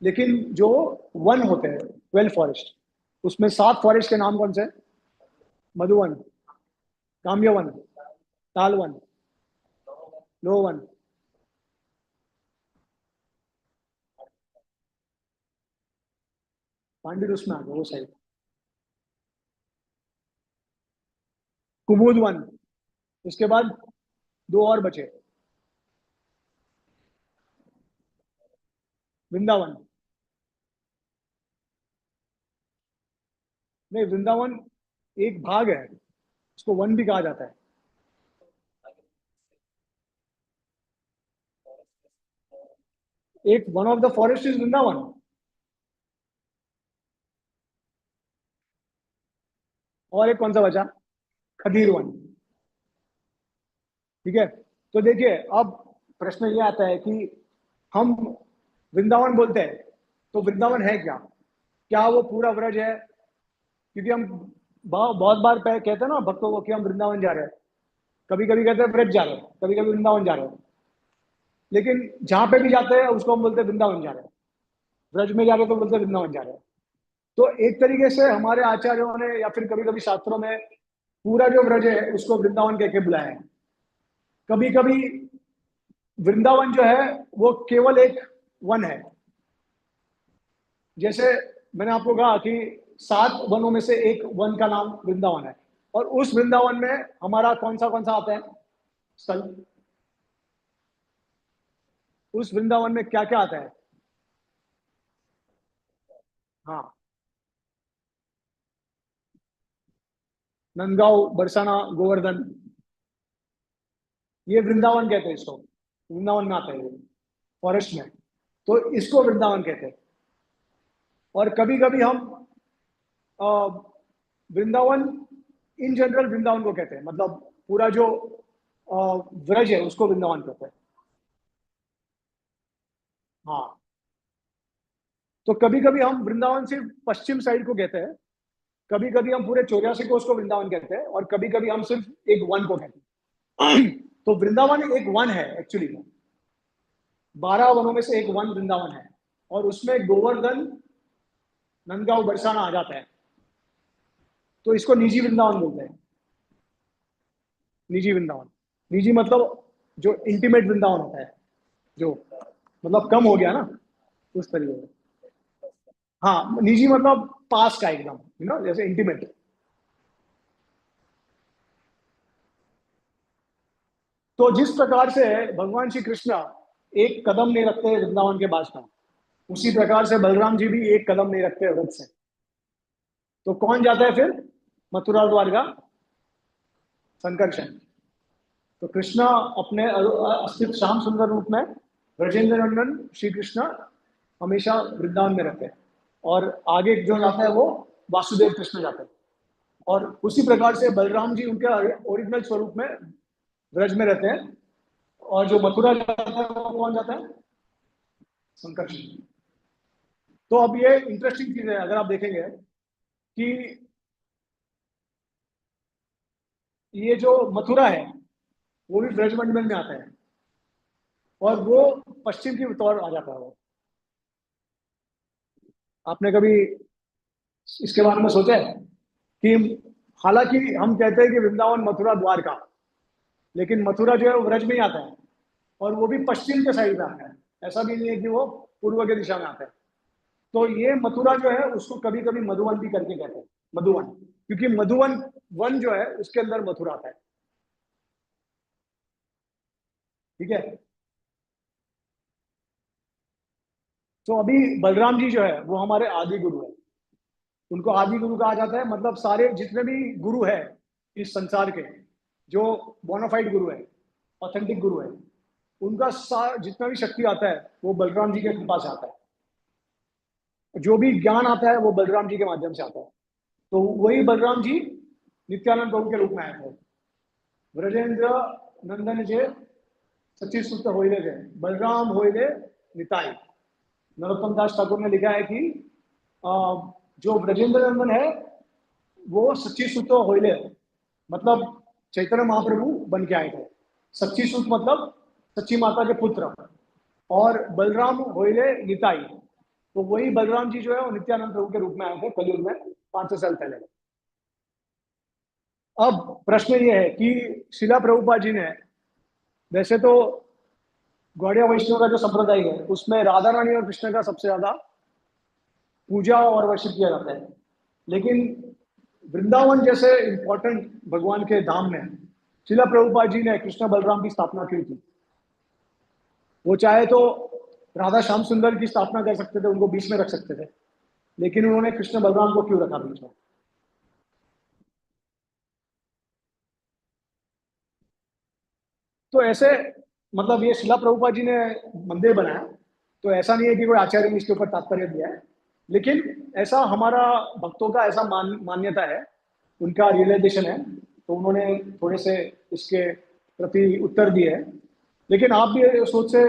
लेकिन जो वन होते हैं 12 फॉरेस्ट, उसमें 7 फॉरेस्ट के नाम कौन से हैं? मधुवन, काम्यवन, तालवन, लोवन, पांडिर उसमें आ गया वो साइड, कुमुद वन। उसके बाद 2 और बचे, वृंदावन। नहीं, वृंदावन एक भाग है, उसको वन भी कहा जाता है। एक one of the forest is Vrindavan. और एक कौन सा बचा? खदीर वन। ठीक है। तो देखिए, अब प्रश्न ये आता है कि हम वृंदावन बोलते हैं, तो वृंदावन है क्या? क्या वो पूरा व्रज है? क्योंकि हम बहुत बार कहते हैं ना भक्तों को कि हम वृंदावन जा रहे हैं, कभी कभी कहते हैं व्रज जा रहे हैं, कभी कभी वृंदावन जा रहे हैं। लेकिन जहां पे भी जाते हैं उसको हम बोलते हैं वृंदावन जा रहे हैं। व्रज में जा रहे हैं तो बोलते हैं वृंदावन जा रहे हैं। तो एक तरीके से हमारे आचार्यों ने या फिर कभी कभी शास्त्रों में पूरा जो व्रज है उसको वृंदावन कह के बुलाया है। कभी कभी वृंदावन जो है वो केवल एक वन है। जैसे मैंने आपको कहा कि 7 वनों में से एक वन का नाम वृंदावन है, और उस वृंदावन में हमारा कौन सा आता है स्थल? उस वृंदावन में क्या क्या आता है? हाँ, नंदगांव, बरसाना, गोवर्धन, ये वृंदावन कहते हैं इसको। वृंदावन में आता है ये, फॉरेस्ट में। तो इसको वृंदावन कहते हैं। और कभी कभी हम अ, वृंदावन इन जनरल वृंदावन को कहते हैं, मतलब पूरा जो अ, व्रज है उसको वृंदावन कहते हैं। हाँ। तो कभी कभी हम वृंदावन सिर्फ पश्चिम साइड को कहते हैं, कभी कभी हम पूरे 84 कोस को वृंदावन कहते हैं, और कभी कभी हम सिर्फ एक वन को कहते हैं। तो वृंदावन एक वन है एक्चुअली में। 12 वनों में से एक वन वृंदावन है, और उसमें गोवर्धन, नंदगांव, बरसाना आ जाता है। तो इसको निजी वृंदावन बोलते हैं। निजी वृंदावन, निजी मतलब जो इंटीमेट वृंदावन होता है, जो मतलब कम हो गया ना, उस तरीके से। हाँ, निजी मतलब पास का एकदम, जैसे इंटीमेट। तो जिस प्रकार से भगवान श्री कृष्ण एक कदम नहीं रखते वृंदावन के पास में, उसी प्रकार से बलराम जी भी एक कदम नहीं रखते व्रत से। तो कौन जाता है फिर मथुरा द्वारका? संकर्षण। तो कृष्णा अपने अस्तित्व श्याम सुंदर रूप में, ब्रजेंद्र नंदन श्री कृष्ण हमेशा वृंदावन में रहते हैं, और आगे जो जाता है वो वासुदेव कृष्ण जाते हैं। और उसी प्रकार से बलराम जी उनके ओरिजिनल स्वरूप में ब्रज में रहते हैं, और जो मथुरा जाता है वो कौन जाता है? संकर्षण। तो अब ये इंटरेस्टिंग चीज है, अगर आप देखेंगे कि ये जो मथुरा है वो भी ब्रजमंडल में आता है, और वो पश्चिम की तौर आ जाता है वो। आपने कभी इसके बारे में सोचा है कि हालांकि हम कहते हैं कि वृंदावन, मथुरा, द्वारका, लेकिन मथुरा जो है वो ब्रज में ही आता है, और वो भी पश्चिम के साइड में आता है। ऐसा भी नहीं है कि वो पूर्व के दिशा में आता है। तो ये मथुरा जो है उसको कभी कभी मधुवन भी करके कहते हैं, मधुवन, क्योंकि मधुवन वन जो है उसके अंदर मथुरा आता है। ठीक है। तो अभी बलराम जी जो है वो हमारे आदि गुरु है। उनको आदि गुरु कहा जाता है, मतलब सारे जितने भी गुरु है इस संसार के, जो बोनाफाइड गुरु है, ऑथेंटिक गुरु है, उनका जितना भी शक्ति आता है वो बलराम जी के कृपा से आता है। जो भी ज्ञान आता है वो बलराम जी के माध्यम से आता है। तो वही बलराम जी नित्यानंद प्रभु के रूप में आए थे। ब्रजेंद्र नंदन जे सच्ची सुत होइले थे, बलराम होइले निताई। नरोत्तम दास ठाकुर ने लिखा है कि जो ब्रजेंद्र नंदन है वो सच्ची सुत होइले, मतलब चैतन्य महाप्रभु बन के आए थे। सच्ची सुत मतलब सच्ची माता के पुत्र, और बलराम होइले निताई, तो वही बलराम जी जो है वो नित्यानंद प्रभु के रूप में आए थे कलयुग में 500 साल पहले। अब प्रश्न ये है कि शिला प्रभुपाद जी ने, वैसे तो गौड़िया वैष्णव का जो संप्रदाय है उसमें राधा रानी और कृष्ण का सबसे ज्यादा पूजा और वर्शिप किया जाता है, लेकिन वृंदावन जैसे इंपॉर्टेंट भगवान के धाम में शिला प्रभुपाद जी ने कृष्ण बलराम की स्थापना की थी। वो चाहे तो राधा श्याम सुंदर की स्थापना कर सकते थे, उनको बीच में रख सकते थे, लेकिन उन्होंने कृष्ण बलराम को क्यों रखा बीच में? तो ऐसे, मतलब ये शिला प्रभुपाद जी ने मंदिर बनाया, तो ऐसा नहीं है कि कोई आचार्य ने इसके ऊपर तात्पर्य दिया है, लेकिन ऐसा हमारा भक्तों का ऐसा मान्यता है, उनका रियलाइजेशन है, तो उन्होंने थोड़े से इसके प्रति उत्तर दिए हैं। लेकिन आप भी सोच से,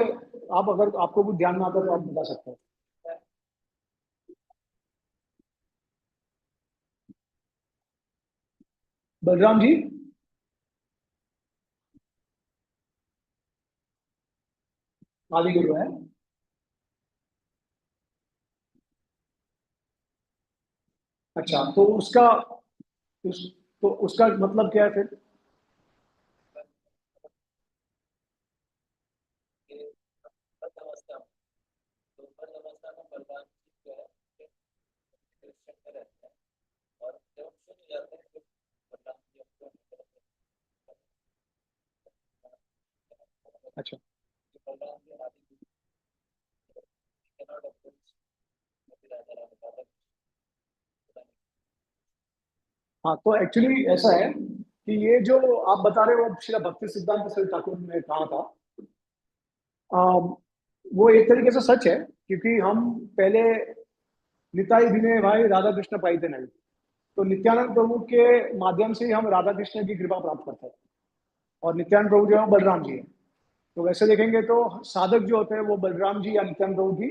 आप अगर आपको कुछ ध्यान में आता है तो आप बता सकते हैं। बलराम जी। आदि गुरु है। अच्छा, तो उसका तो उसका मतलब क्या है फिर? ये बद्ध अवस्था में, तो बद्ध अवस्था में बलवान जी जो है कृष्ण में रहते हैं, और जब शुद्ध हो जाते हैं तो बलराम जी अपने अच्छा। बलराम जी आदि cannot approach राजा राम। हाँ, तो एक्चुअली ऐसा है कि ये जो आप बता रहे हो श्रीला भक्ति सिद्धांत सरस्वती ठाकुर ने कहा था, अम, वो एक तरीके से सच है, क्योंकि हम पहले निताई विनय भाई राधा कृष्ण पाई थे नहीं, तो नित्यानंद प्रभु के माध्यम से ही हम राधा कृष्ण की कृपा प्राप्त करते हैं, और नित्यानंद प्रभु जो है वो बलराम जी है। तो वैसे देखेंगे तो साधक जो होते हैं वो बलराम जी या नित्यानंद प्रभु की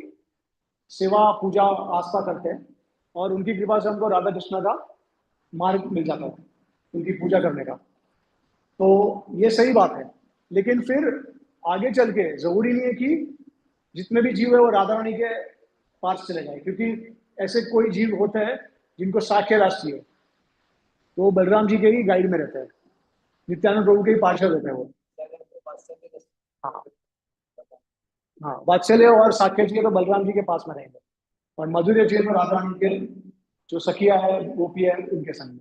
सेवा पूजा आस्था करते हैं, और उनकी कृपा से हमको राधा कृष्ण का मार्ग मिल जाता है उनकी पूजा करने का। तो ये सही बात है, लेकिन फिर आगे चल के जरूरी नहीं है कि जितने भी जीव है वो राधा रानी के पास चले जाए, क्योंकि ऐसे कोई जीव होते हैं जिनको साख्य राशि चाहिए, तो वो बलराम जी के ही गाइड में रहते हैं, नित्यानंद प्रभु के ही पार्षद होते हैं वो। हाँ। हाँ, वात्सल्य और साख्य चाहिए तो बलराम जी के पास में रहेंगे, और मधुर्य चाहिए तो राधा रानी के जो सखिया है, गोपी है, उनके संग में।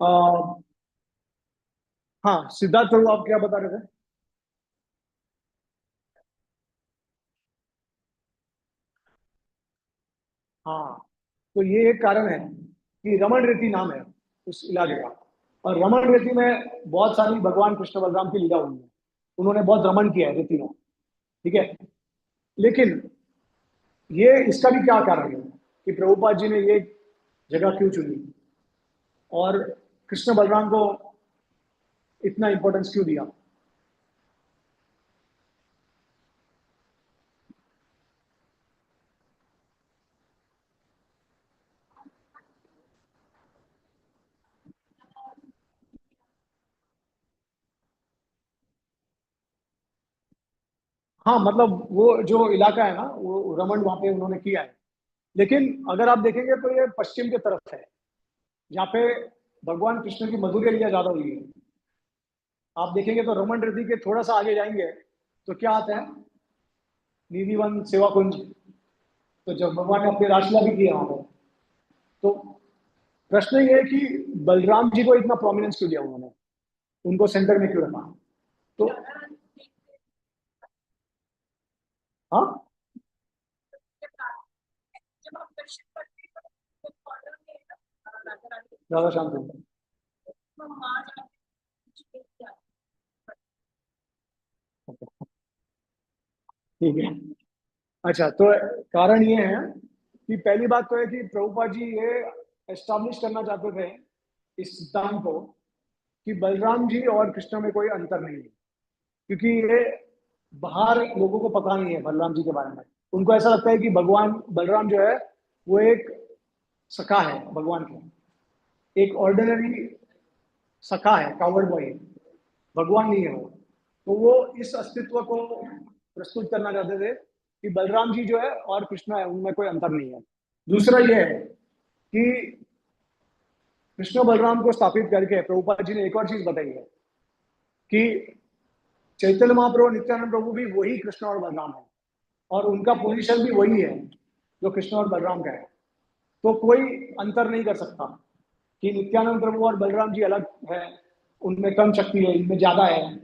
आ, हाँ, सिद्धार्थ प्रभु आप क्या बता रहे थे? हाँ, तो ये एक कारण है कि रमण रेती नाम है उस इलाके का, और रमण रेती में बहुत सारी भगवान कृष्ण बलराम की लीला हुई है, उन्होंने बहुत रमण किया है रेती में। ठीक है, लेकिन ये इसका भी क्या कारण है कि प्रभुपाद जी ने ये जगह क्यों चुनी, और कृष्ण बलराम को इतना इंपॉर्टेंस क्यों दिया? हाँ, मतलब वो जो इलाका है ना, वो रमन वहां पे उन्होंने किया है, लेकिन अगर आप देखेंगे तो ये पश्चिम की तरफ है, जहाँ पे भगवान कृष्ण की मधुर्य लीला ज्यादा हुई है। आप देखेंगे तो रमन नदी के थोड़ा सा आगे जाएंगे तो क्या आता है? निधिवन सेवा कुंज। तो जब भगवान ने अपनी रासलीला भी किया वहां पर, तो प्रश्न ये है कि बलराम जी को इतना प्रोमिनेंस क्यों दिया उन्होंने, उनको सेंटर में क्यों रखा? तो हाँ, राधा श्याम सुंदर। ठीक है। अच्छा, तो कारण ये है कि पहली बात तो है कि प्रभुपाद जी ये एस्टैब्लिश करना चाहते थे इस सिद्धांत को कि बलराम जी और कृष्ण में कोई अंतर नहीं है, क्योंकि ये बाहर लोगों को पता नहीं है बलराम जी के बारे में। उनको ऐसा लगता है कि भगवान बलराम जो है वो एक सखा है भगवान का, एक ऑर्डिनरी सखा है, कावर्ड बॉय है, भगवान नहीं है वो। तो वो इस अस्तित्व को प्रस्तुत करना चाहते थे कि बलराम जी जो है और कृष्ण है, उनमें कोई अंतर नहीं है। दूसरा ये है कि कृष्ण बलराम को स्थापित करके प्रभुपाद जी ने एक और चीज बताई है कि चैतन्य महाप्रभु नित्यानंद प्रभु भी वही कृष्ण और बलराम है, और उनका पोजीशन भी वही है जो कृष्ण और बलराम का है। तो कोई अंतर नहीं कर सकता कि नित्यानंद प्रभु और बलराम जी अलग है, उनमें कम शक्ति है, इनमें ज्यादा है।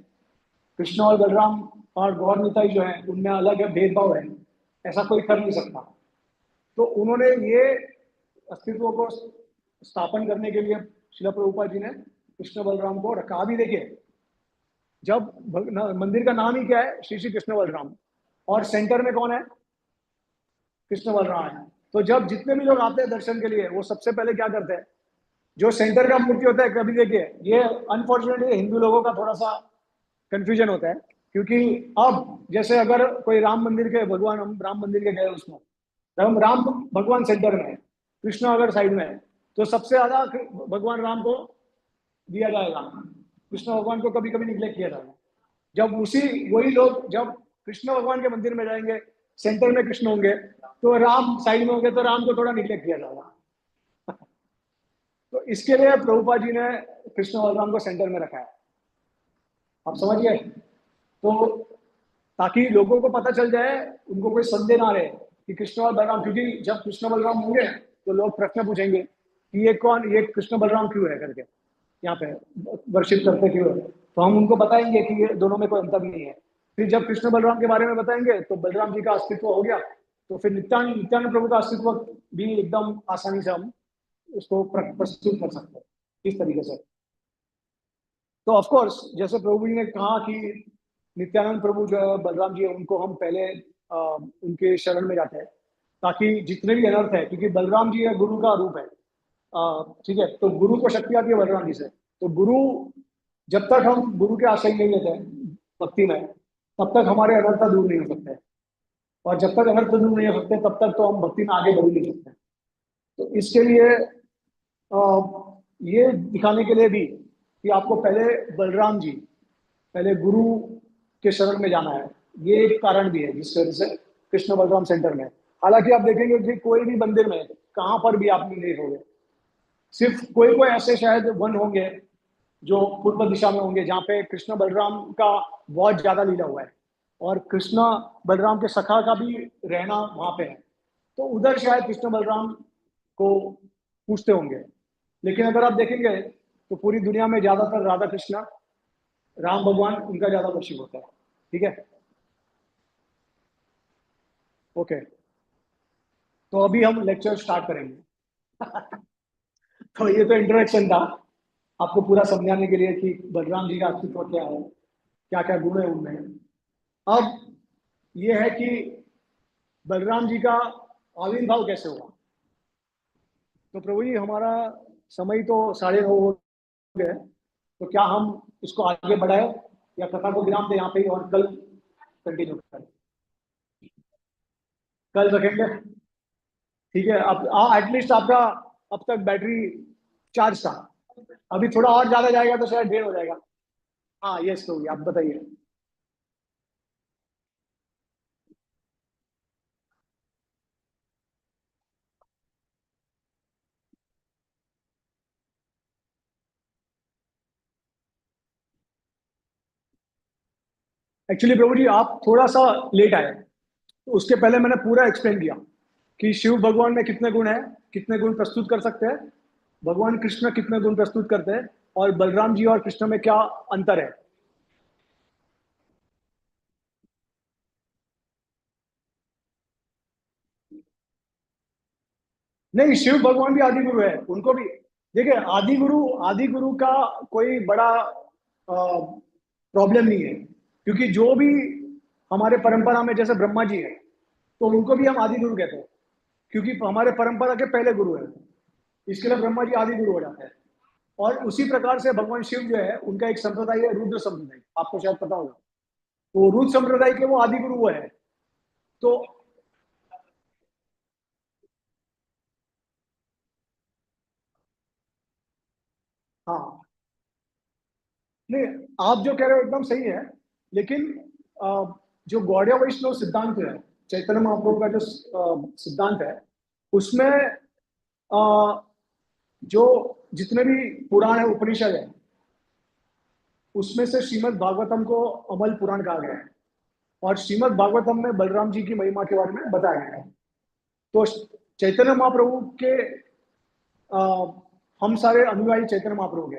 कृष्ण और बलराम और गौर निताई जो है उनमें अलग है, भेदभाव है, ऐसा कोई कर नहीं सकता। तो उन्होंने ये अस्तित्व को स्थापन करने के लिए शिला प्रभुपाद जी ने कृष्ण बलराम को रखा। अभी देखिए, जब मंदिर का नाम ही क्या है, श्री श्री कृष्ण बलराम, और सेंटर में कौन है? कृष्ण बलराम है। तो जब जितने भी लोग आते हैं दर्शन के लिए, वो सबसे पहले क्या करते हैं, जो सेंटर का मूर्ति होता है, कभी देखिए ये अनफॉर्चुनेटली हिंदू लोगों का थोड़ा सा कंफ्यूजन होता है, क्योंकि अब जैसे अगर कोई राम मंदिर के भगवान, हम राम मंदिर के गए उसमें, जब हम राम भगवान सेंटर में है, कृष्ण अगर साइड में है, तो सबसे ज्यादा भगवान राम को दिया जाएगा, कृष्ण भगवान को कभी कभी निग्लेक्ट किया जाएगा। जब उसी वही लोग जब कृष्ण भगवान के मंदिर में जाएंगे, सेंटर में कृष्ण होंगे, तो राम साइड में होंगे, तो राम को थोड़ा निग्लेक्ट किया जाएगा। तो इसके लिए प्रभुपाद जी ने कृष्ण बलराम को सेंटर में रखा है, आप समझिए। तो ताकि लोगों को पता चल जाए, उनको कोई संदेह ना रहे कि कृष्ण और बलराम, क्योंकि जब कृष्ण बलराम होंगे तो लोग प्रश्न पूछेंगे कि ये कौन, ये कृष्ण बलराम क्यों है करके, यहाँ पे वर्शिप करते क्यों है। तो हम उनको बताएंगे कि ये दोनों में कोई अंतर नहीं है। फिर जब कृष्ण बलराम के बारे में बताएंगे तो बलराम जी का अस्तित्व हो गया, तो फिर नित्यानंद प्रभु का अस्तित्व भी एकदम आसानी से हम उसको प्रस्तुत कर सकते हैं इस तरीके से। तो ऑफ कोर्स जैसे प्रभु जी ने कहा कि नित्यानंद प्रभु जो है, बलराम जी है, उनको हम पहले उनके शरण में जाते हैं, ताकि जितने भी अनर्थ है, क्योंकि बलराम जी है गुरु का रूप है, ठीक है, तो गुरु को शक्ति आती है बलराम जी से। तो गुरु, जब तक हम गुरु के आश्रय नहीं लेते हैं भक्ति में, तब तक हमारे अनर्थ दूर नहीं हो सकते, और जब तक अनर्थ दूर नहीं हो सकते तब तक तो हम भक्ति में आगे बढ़ ही नहीं सकते। तो इसके लिए ये दिखाने के लिए भी कि आपको पहले बलराम जी, पहले गुरु के शरण में जाना है, ये एक कारण भी है जिस वजह से कृष्ण बलराम सेंटर में है। हालांकि आप देखेंगे कि कोई भी मंदिर में कहां पर भी आप नहीं देखोगे, सिर्फ कोई कोई ऐसे शायद वन होंगे जो पूर्व दिशा में होंगे, जहाँ पे कृष्ण बलराम का बहुत ज्यादा लीला हुआ है, और कृष्ण बलराम के सखा का भी रहना वहां पे है, तो उधर शायद कृष्ण बलराम को पूछते होंगे। लेकिन अगर आप देखेंगे तो पूरी दुनिया में ज्यादातर राधा कृष्ण, राम भगवान, उनका ज्यादा वर्शिप होता है। ठीक है, ओके, तो अभी हम लेक्चर स्टार्ट करेंगे। तो ये तो इंट्रोडक्शन था आपको पूरा समझाने के लिए कि बलराम जी का अस्तित्व क्या है, क्या क्या गुण है उनमें। अब ये है कि बलराम जी का आविर्भाव कैसे हुआ। तो प्रभु जी हमारा समय तो 9:30 हो गए, तो क्या हम इसको आगे बढ़ाए या कथा को विराम दे यहाँ पे और कल कंटिन्यू करें? कल रखेंगे, ठीक है। अब एटलीस्ट आपका अब तक बैटरी चार्ज था, अभी थोड़ा और ज्यादा जाएगा तो शायद ढेर हो जाएगा। हाँ यस, तो आप बताइए। एक्चुअली प्रभु जी आप थोड़ा सा लेट आए, तो उसके पहले मैंने पूरा एक्सप्लेन किया कि शिव भगवान में कितने गुण हैं, कितने गुण प्रस्तुत कर सकते हैं, भगवान कृष्ण कितने गुण प्रस्तुत करते हैं, और बलराम जी और कृष्ण में क्या अंतर है। नहीं, शिव भगवान भी आदि गुरु है, उनको भी देखिए, आदि गुरु का कोई बड़ा प्रॉब्लम नहीं है, क्योंकि जो भी हमारे परंपरा में जैसे ब्रह्मा जी है, तो उनको भी हम आदि गुरु कहते हैं, क्योंकि हमारे परंपरा के पहले गुरु है, इसके लिए ब्रह्मा जी आदि गुरु हो जाते हैं। और उसी प्रकार से भगवान शिव जो है, उनका एक संप्रदाय है रुद्र संप्रदाय, आपको शायद पता होगा, तो रुद्र संप्रदाय के वो आदि गुरु वो है। तो हाँ, नहीं, आप जो कह रहे हो एकदम सही है, लेकिन जो गौड़ीय वैष्णव सिद्धांत है, चैतन्य महाप्रभु का जो सिद्धांत है, उसमें जो जितने भी पुराण है, उपनिषद है, उसमें से श्रीमद् भागवतम को अमल पुराण कहा गया है, और श्रीमद् भागवतम में बलराम जी की महिमा के बारे में बताया गया है। तो चैतन्य महाप्रभु के अ, हम सारे अनुयायी चैतन्य महाप्रभु के,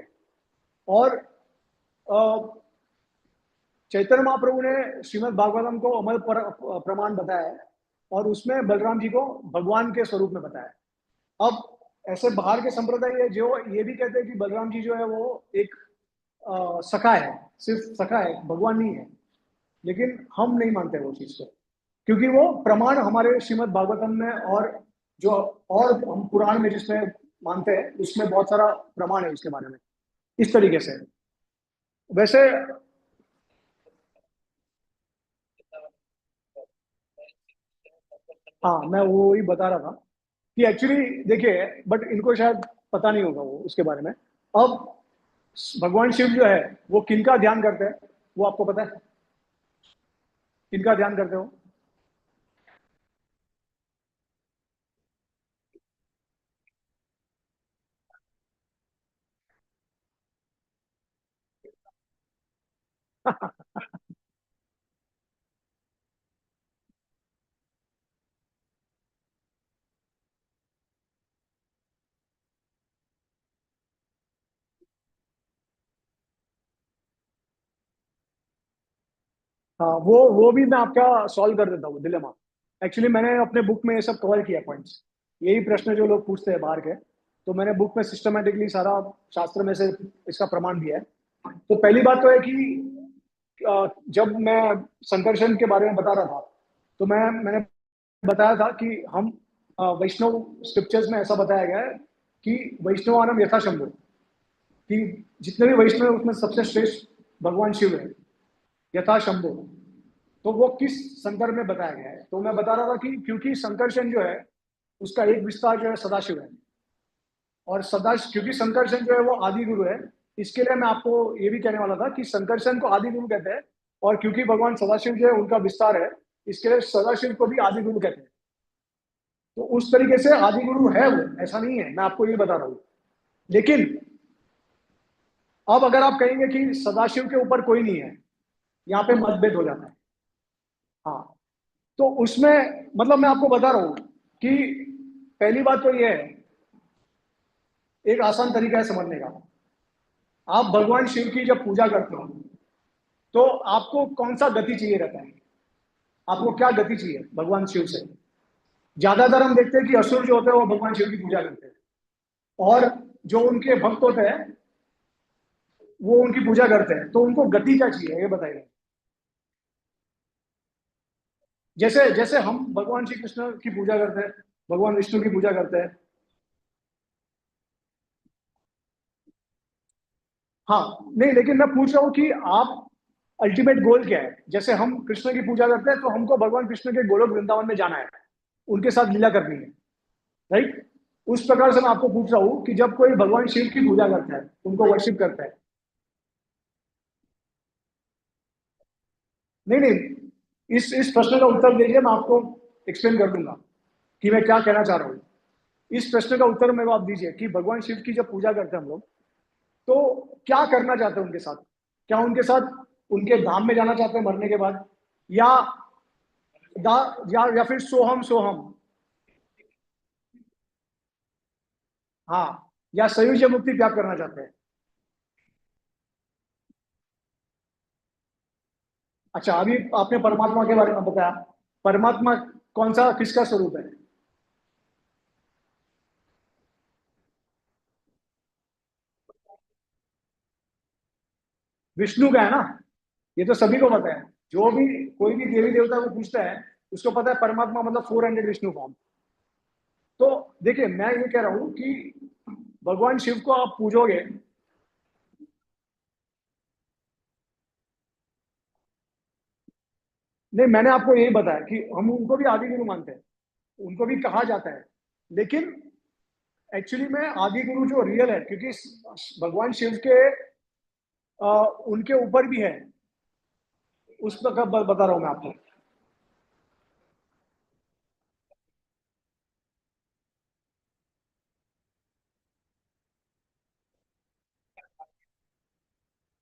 और अ, चैतन्य महाप्रभु ने श्रीमद् भागवतम को अमल प्रमाण बताया है, और उसमें बलराम जी को भगवान के स्वरूप में बताया है। अब ऐसे बाहर के संप्रदाय है जो ये भी कहते हैं कि बलराम जी जो है वो एक सखा है, सिर्फ सखा है, भगवान नहीं है, लेकिन हम नहीं मानते वो चीज को। क्योंकि वो प्रमाण हमारे श्रीमद् भागवतम में और जो और हम पुराण में जिसमें मानते हैं उसमें बहुत सारा प्रमाण है इसके बारे में, इस तरीके से। वैसे हाँ, मैं वो ही बता रहा था कि एक्चुअली देखिए, बट इनको शायद पता नहीं होगा वो उसके बारे में। अब भगवान शिव जो है वो किनका ध्यान करते हैं, वो आपको पता है? किनका ध्यान करते हो? हाँ, वो भी मैं आपका सॉल्व कर देता हूँ डिलेमा। एक्चुअली मैंने अपने बुक में ये सब कवर किया पॉइंट्स, यही प्रश्न जो लोग पूछते हैं बाहर के, तो मैंने बुक में सिस्टमेटिकली सारा शास्त्र में से इसका प्रमाण दिया है। तो पहली बात तो है कि जब मैं संकर्षण के बारे में बता रहा था, तो मैंने बताया था कि हम वैष्णव स्क्रिप्चर्स में ऐसा बताया गया है कि वैष्णवानम यथाशंभु, कि जितने भी वैष्णव हैं उसमें सबसे श्रेष्ठ भगवान शिव है, यथाशंभु। तो वो किस संदर्भ में बताया गया है, तो मैं बता रहा था कि क्योंकि संकर्षण जो है उसका एक विस्तार जो है सदाशिव है, और सदा क्योंकि संकर्षण जो है वो आदि गुरु है, इसके लिए मैं आपको ये भी कहने वाला था कि संकर्षण को आदि गुरु कहते हैं, और क्योंकि भगवान सदाशिव जो है उनका विस्तार है, इसके लिए सदाशिव को भी आदि गुरु कहते हैं। तो उस तरीके से आदि गुरु है वो, ऐसा नहीं है, मैं आपको ये बता रहा हूँ। लेकिन अब अगर आप कहेंगे कि सदाशिव के ऊपर कोई नहीं है, यहाँ पे मतभेद हो जाता है। हाँ, तो उसमें मतलब मैं आपको बता रहा हूँ कि पहली बात तो ये है, एक आसान तरीका है समझने का। आप भगवान शिव की जब पूजा करते हो तो आपको कौन सा गति चाहिए रहता है? आपको क्या गति चाहिए भगवान शिव से? ज्यादातर हम देखते हैं कि असुर जो होते हैं वो भगवान शिव की पूजा करते हैं, और जो उनके भक्त होते हैं वो उनकी पूजा करते हैं, तो उनको गति क्या चाहिए ये बताइए। जैसे जैसे हम भगवान श्री कृष्ण की पूजा करते हैं, भगवान विष्णु की पूजा करते हैं। हाँ, नहीं, लेकिन मैं पूछ रहा हूँ कि आप अल्टीमेट गोल क्या है? जैसे हम कृष्ण की पूजा करते हैं तो हमको भगवान कृष्ण के गोलोक वृंदावन में जाना है, उनके साथ लीला करनी है, राइट? उस प्रकार से मैं आपको पूछ रहा हूँ कि जब कोई भगवान शिव की पूजा करता है, उनको वर्शिप करता है। नहीं नहीं, इस प्रश्न का उत्तर दीजिए, मैं आपको एक्सप्लेन कर दूंगा कि मैं क्या कहना चाह रहा हूँ। इस प्रश्न का उत्तर मेरे को आप दीजिए कि भगवान शिव की जब पूजा करते हैं हम लोग, तो क्या करना चाहते हैं उनके साथ? क्या उनके साथ उनके धाम में जाना चाहते हैं मरने के बाद, या या फिर सोहम सोहम? हाँ, या सयुज मुक्ति प्राप्त करना चाहते हैं? अच्छा, अभी आपने परमात्मा के बारे में बताया, परमात्मा कौन सा, किसका स्वरूप है? विष्णु का है ना? ये तो सभी को पता है, जो भी कोई भी देवी देवता को पूछता है उसको पता है परमात्मा मतलब 400 विष्णु फॉर्म। तो देखिए, मैं ये कह रहा हूं कि भगवान शिव को आप पूजोगे। नहीं, मैंने आपको यही बताया कि हम उनको भी आदि गुरु मानते हैं, उनको भी कहा जाता है। लेकिन एक्चुअली में आदि गुरु जो रियल है, क्योंकि भगवान शिव के उनके ऊपर भी है, उस पर बता रहा हूं मैं आपको।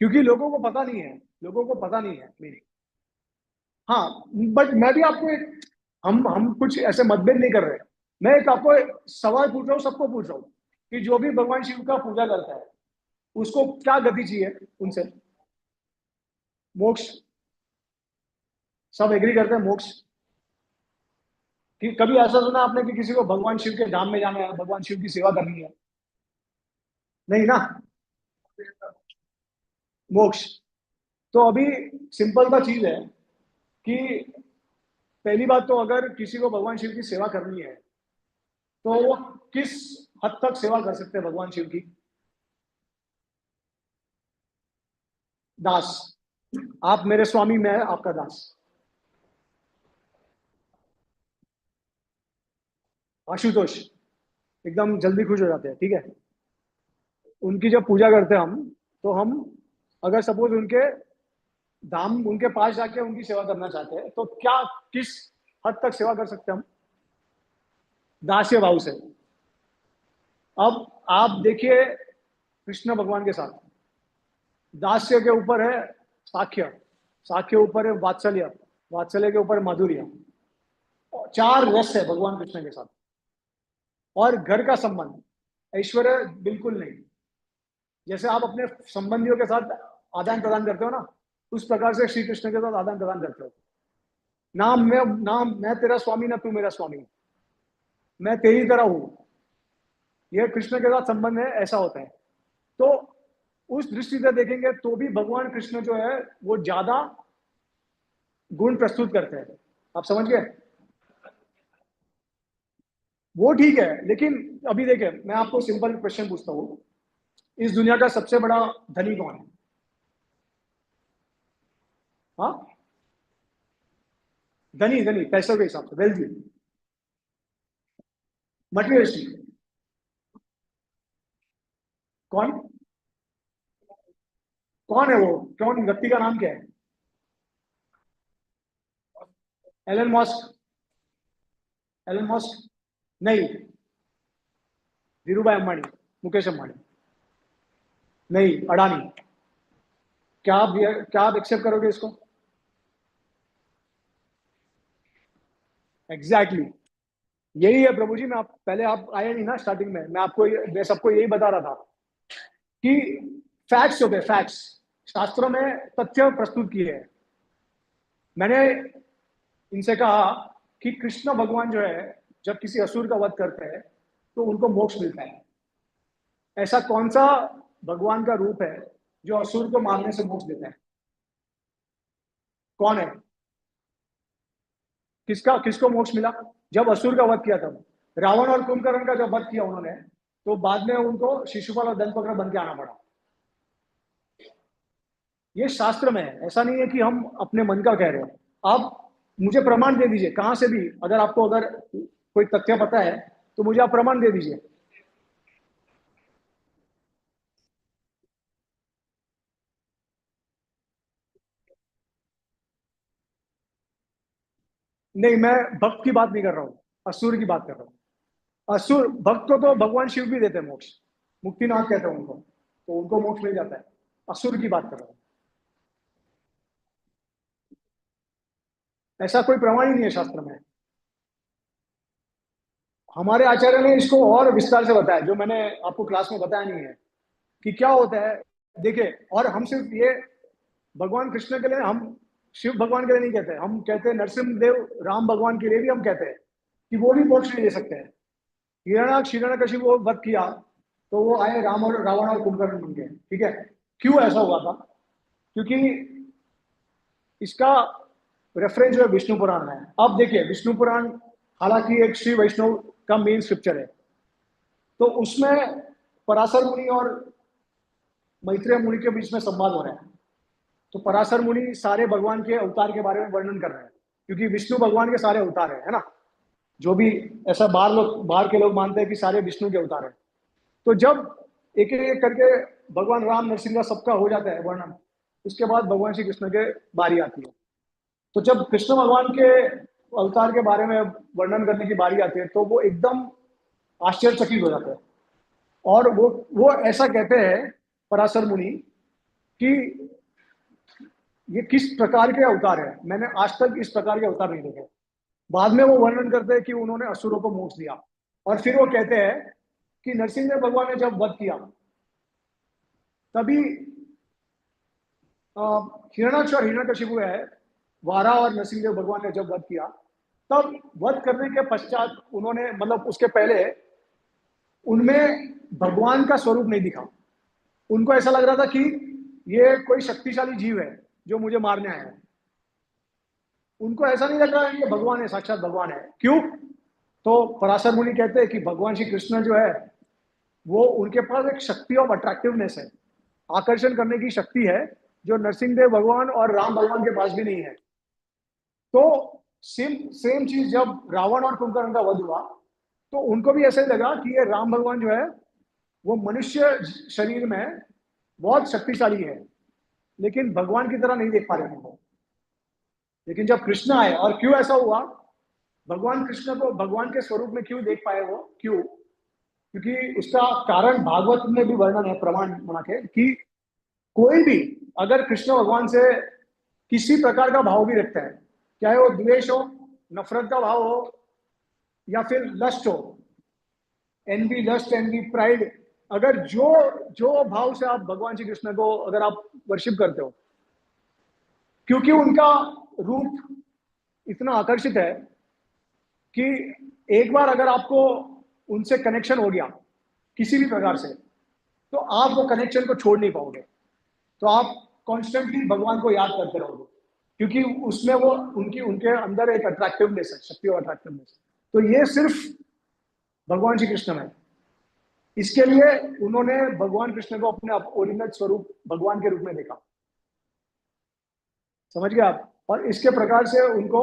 क्योंकि लोगों को पता नहीं है, लोगों को पता नहीं है meaning। हाँ, बट मैं भी आपको एक, हम कुछ ऐसे मतभेद नहीं कर रहे। मैं एक आपको एक सवाल पूछ रहा हूँ, सबको पूछ रहा हूँ कि जो भी भगवान शिव का पूजा करता है उसको क्या गति चाहिए उनसे? मोक्ष। सब एग्री करते हैं मोक्ष? कि कभी ऐसा सुना आपने कि किसी को भगवान शिव के धाम में जाना है, भगवान शिव की सेवा करनी है? नहीं ना? मोक्ष। तो अभी सिंपल सा चीज है कि पहली बात तो अगर किसी को भगवान शिव की सेवा करनी है तो वो किस हद तक सेवा कर सकते हैं भगवान शिव की? दास। आप मेरे स्वामी, मैं आपका दास। आशुतोष एकदम जल्दी खुश हो जाते हैं, ठीक है। उनकी जब पूजा करते हैं हम, तो हम अगर सपोज उनके धाम, उनके पास जाके उनकी सेवा करना चाहते हैं, तो क्या किस हद तक सेवा कर सकते हैं हम? दास्य भाव से। अब आप देखिए कृष्ण भगवान के साथ दास्य के ऊपर है साख्य, साख्य ऊपर है वात्सल्य, वात्सल्य के ऊपर माधुर्य। चार रस है भगवान कृष्ण के साथ। और घर का संबंध, ऐश्वर्य बिल्कुल नहीं। जैसे आप अपने संबंधियों के साथ आदान प्रदान करते हो ना, उस प्रकार से श्री कृष्ण के साथ आदान प्रदान करते हो। ना मैं तेरा स्वामी, ना तू मेरा स्वामी, मैं तेरी तरह हूं। यह कृष्ण के साथ संबंध है, ऐसा होता है। तो उस दृष्टि से देखेंगे तो भी भगवान कृष्ण जो है वो ज्यादा गुण प्रस्तुत करते हैं। आप समझ गए? वो ठीक है, लेकिन अभी देखिए मैं आपको सिंपल क्वेश्चन पूछता हूँ, इस दुनिया का सबसे बड़ा धनी कौन है? हाँ, धनी धनी पैसों के हिसाब से, वेल्थी, मटेरियलिस्टिक। कौन? कौन है वो? कौन व्यक्ति का नाम क्या है? Elon Musk? एलन मस्क नहीं। धीरूभाई अंबानी, मुकेश अंबानी नहीं, अडानी। क्या आप एक्सेप्ट करोगे इसको? Exactly exactly. यही है प्रभु जी। पहले आप आए नहीं ना स्टार्टिंग में, मैं सबको यही बता रहा था कि फैक्ट्स होते हैं, फैक्ट्स। शास्त्रों में तथ्य प्रस्तुत किए हैं। मैंने इनसे कहा कि कृष्ण भगवान जो है जब किसी असुर का वध करते हैं तो उनको मोक्ष मिलता है। ऐसा कौन सा भगवान का रूप है जो असुर को मारने से मोक्ष देता है? कौन है? किसको मोक्ष मिला? जब असुर का वध किया तब। रावण और कुंभकर्ण का जब वध किया उन्होंने, तो बाद में उनको शिशुपाल और दंतवक्र बन के आना पड़ा। ये शास्त्र में है, ऐसा नहीं है कि हम अपने मन का कह रहे हैं। आप मुझे प्रमाण दे दीजिए कहां से भी, अगर कोई तथ्य पता है तो मुझे आप प्रमाण दे दीजिए। नहीं, मैं भक्त की बात नहीं कर रहा हूँ, असुर की बात कर रहा हूँ। असुर भक्त को तो भगवान शिव भी देते हैं मोक्ष, मुक्तिनाथ कहते हैं उनको, तो उनको मोक्ष मिल जाता है। असुर की बात कर रहा हूँ। ऐसा कोई प्रमाण ही नहीं है शास्त्र में। हमारे आचार्य ने इसको और विस्तार से बताया, जो मैंने आपको क्लास में बताया नहीं है कि क्या होता है। देखिए, और हम सिर्फ ये भगवान कृष्ण के लिए, हम शिव भगवान के लिए नहीं कहते, हम कहते हैं नरसिंह देव राम भगवान के लिए भी हम कहते हैं कि वो भी मोक्ष नहीं दे सकते हैं। हिरण्यकशिपु को वध किया तो वो आए राम और रावण और कुंभकर्ण बन गए, ठीक है। क्यों ऐसा हुआ था? क्योंकि इसका रेफरेंस जो है विष्णु पुराण में है। अब देखिए विष्णु पुराण हालांकि एक श्री वैष्णव का मेन स्क्रिप्चर है, तो उसमें पराशर मुनि और मैत्रेय मुनि के बीच में संवाद हो रहा है। तो पराशर मुनि सारे भगवान के अवतार के बारे में वर्णन कर रहे हैं, क्योंकि विष्णु भगवान के सारे अवतार है ना। जो भी ऐसा बाहर के लोग मानते हैं कि सारे विष्णु के अवतार है। तो जब एक एक करके भगवान राम नरसिंह का सबका हो जाता है वर्णन, उसके बाद भगवान श्री कृष्ण के बारी आती है। तो जब कृष्ण भगवान के अवतार के बारे में वर्णन करने की बारी आती है तो वो एकदम आश्चर्यचकित हो जाते हैं। और वो ऐसा कहते हैं पराशर मुनि कि ये किस प्रकार के अवतार है, मैंने आज तक इस प्रकार के अवतार नहीं देखे। बाद में वो वर्णन करते हैं कि उन्होंने असुरों को मोक्ष दिया। और फिर वो कहते हैं कि नरसिंह भगवान ने जब वध किया तभी हिरणाक्ष और हिरण्यकशिपु है, वारा और नरसिंह भगवान ने जब वध किया, तब वध करने के पश्चात उन्होंने, मतलब उसके पहले उनमें भगवान का स्वरूप नहीं दिखा। उनको ऐसा लग रहा था कि ये कोई शक्तिशाली जीव है जो मुझे मारने आया है। उनको ऐसा नहीं लग रहा है कि ये भगवान है, साक्षात भगवान है। क्यों? तो पराशर मुनि कहते हैं कि भगवान श्री कृष्ण जो है वो उनके पास एक शक्ति ऑफ अट्रैक्टिवनेस है, आकर्षण करने की शक्ति है, जो नरसिंहदेव भगवान और राम भगवान के पास भी नहीं है। तो सेम सेम चीज जब रावण और कुंभकर्ण का वध हुआ, तो उनको भी ऐसे लगा कि ये राम भगवान जो है वो मनुष्य शरीर में बहुत शक्तिशाली है, लेकिन भगवान की तरह नहीं देख पा रहे उनको। लेकिन जब कृष्ण आए, और क्यों ऐसा हुआ, भगवान कृष्ण को भगवान के स्वरूप में क्यों देख पाए वो, क्यों? क्योंकि उसका कारण भागवत में भी वर्णन है, प्रमाण बना के, कि कोई भी अगर कृष्ण भगवान से किसी प्रकार का भाव भी रखता है, चाहे वो द्वेष हो, नफरत का भाव हो, या फिर लस्ट हो, एनवी, लस्ट, एनवी, प्राइड, अगर जो जो भाव से आप भगवान श्री कृष्ण को अगर आप वर्शिप करते हो, क्योंकि उनका रूप इतना आकर्षित है कि एक बार अगर आपको उनसे कनेक्शन हो गया किसी भी प्रकार से, तो आप वो कनेक्शन को छोड़ नहीं पाओगे। तो आप कॉन्स्टेंटली भगवान को याद करते रहोगे, क्योंकि उसमें वो उनकी उनके अंदर एक अट्रैक्टिवनेस है, शक्ति और अट्रैक्टिवनेस। तो ये सिर्फ भगवान श्री कृष्ण में। इसके लिए उन्होंने भगवान कृष्ण को अपने ओरिजिनल स्वरूप भगवान के रूप में देखा। समझ गए आप? और इसके प्रकार से उनको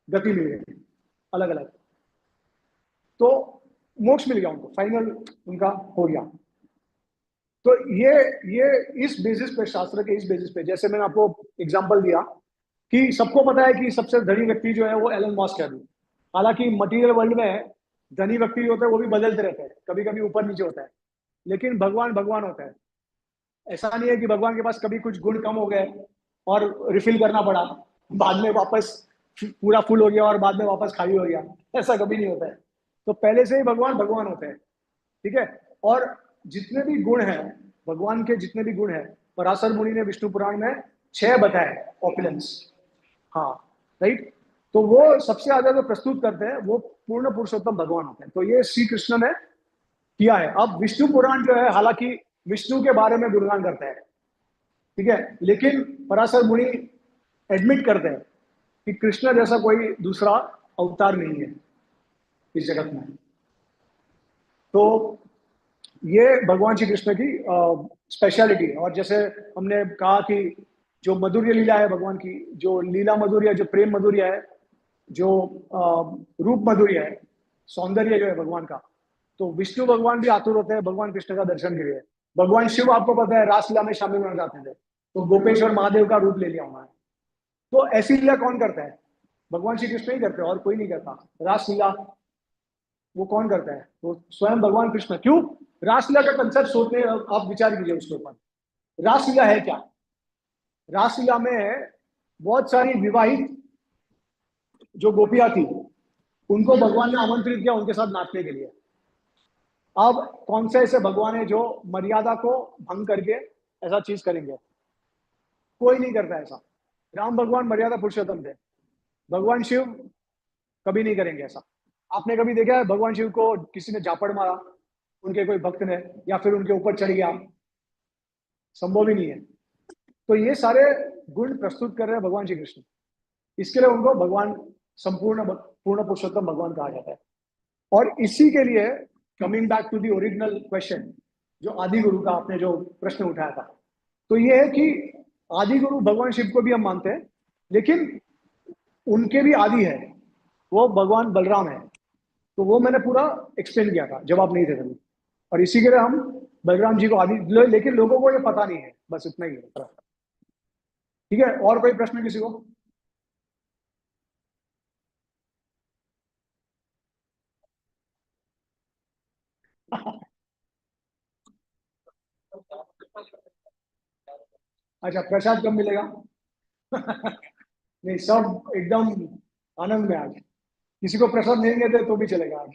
गति मिल गई अलग अलग, तो मोक्ष मिल गया उनको, फाइनल उनका हो गया। तो ये इस बेसिस पे, शास्त्र के इस बेसिस पे, जैसे मैंने आपको एग्जांपल दिया कि सबको पता है कि सबसे धनी व्यक्ति जो है वो एलन मस्क है अभी। हालांकि मटेरियल वर्ल्ड में धनी व्यक्ति जो होता है वो भी बदलते रहते हैं, कभी कभी ऊपर नीचे होता है, लेकिन भगवान भगवान होता है। ऐसा नहीं है कि भगवान के पास कभी कुछ गुण कम हो गए और रिफिल करना पड़ा, बाद में वापस पूरा फुल हो गया और बाद में वापस खाली हो गया, ऐसा कभी नहीं होता है। तो पहले से ही भगवान भगवान होते हैं, ठीक है। और जितने भी गुण हैं भगवान के, जितने भी गुण हैं, पराशर मुनि ने विष्णु पुराण में 6 बताए, ऑपुलेंस, हाँ, राइट। तो वो सबसे ज्यादा जो प्रस्तुत करते हैं वो पूर्ण पुरुषोत्तम भगवान होते हैं। तो ये श्री कृष्ण ने किया है। अब विष्णु पुराण जो है, हालांकि विष्णु के बारे में गुणगान करता है, ठीक है, लेकिन पराशर मुनि एडमिट करते हैं कि कृष्ण जैसा कोई दूसरा अवतार नहीं है इस जगत में। तो ये भगवान श्री कृष्ण की स्पेशलिटी है। और जैसे हमने कहा कि जो मधुर्य लीला है भगवान की, जो लीला मधुर्य, जो प्रेम मधुर्य है, जो रूप मधुर्य है, सौंदर्य जो है भगवान का, तो विष्णु भगवान भी आतुर होते हैं भगवान कृष्ण का दर्शन के लिए। भगवान शिव आपको पता है रासलीला में शामिल होना चाहते थे, तो गोपेश्वर महादेव का रूप ले लिया उन्होंने। तो ऐसी लीला कौन करता है? भगवान श्री कृष्ण ही करते हैं, और कोई नहीं करता। रासलीला वो कौन करता है? वो स्वयं भगवान कृष्ण। क्यों? रासलीला का कंसेप्ट सोचने, आप विचार कीजिए उसके ऊपर। रासलीला है क्या? रासलीला में बहुत सारी विवाहित जो गोपियां थी, उनको भगवान ने आमंत्रित किया उनके साथ नाचने के लिए। अब कौन से ऐसे भगवान है जो मर्यादा को भंग करके ऐसा चीज करेंगे? कोई नहीं करता ऐसा। राम भगवान मर्यादा पुरुषोत्तम थे, भगवान शिव कभी नहीं करेंगे ऐसा। आपने कभी देखा है भगवान शिव को किसी ने झापड़ मारा, उनके कोई भक्त ने, या फिर उनके ऊपर चढ़ गया? संभव ही नहीं है। तो ये सारे गुण प्रस्तुत कर रहे हैं भगवान श्री कृष्ण, इसके लिए उनको भगवान संपूर्ण पूर्ण पुरुषोत्तम भगवान कहा जाता है। और इसी के लिए, coming back to the original question, जो आदि गुरु का आपने जो प्रश्न उठाया था, तो ये है कि आदि गुरु भगवान शिव को भी हम मानते हैं, लेकिन उनके भी आदि है, वो भगवान बलराम है। तो वो मैंने पूरा एक्सप्लेन किया था जब आप नहीं थे तभी। और इसी के लिए हम बलराम जी को आदि, लेकिन लोगों को ये पता नहीं है, बस इतना ही है। ठीक है, और कोई प्रश्न किसी को? अच्छा, प्रसाद कब मिलेगा? नहीं, सब एकदम आनंद में आज। किसी को प्रसाद नहीं देते तो भी चलेगा आज।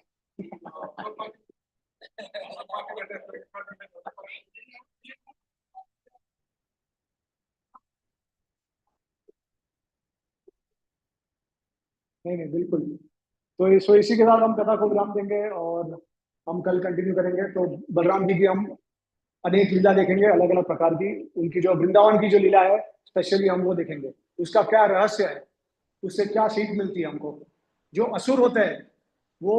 नहीं नहीं, बिल्कुल। तो इसी के साथ हम कथा को विराम देंगे, और हम कल कंटिन्यू करेंगे। तो बलराम जी की हम अनेक लीला देखेंगे, अलग अलग प्रकार की। उनकी जो वृंदावन की जो लीला है स्पेशली हम वो देखेंगे, उसका क्या रहस्य है, उससे क्या सीख मिलती है हमको। जो असुर होते हैं वो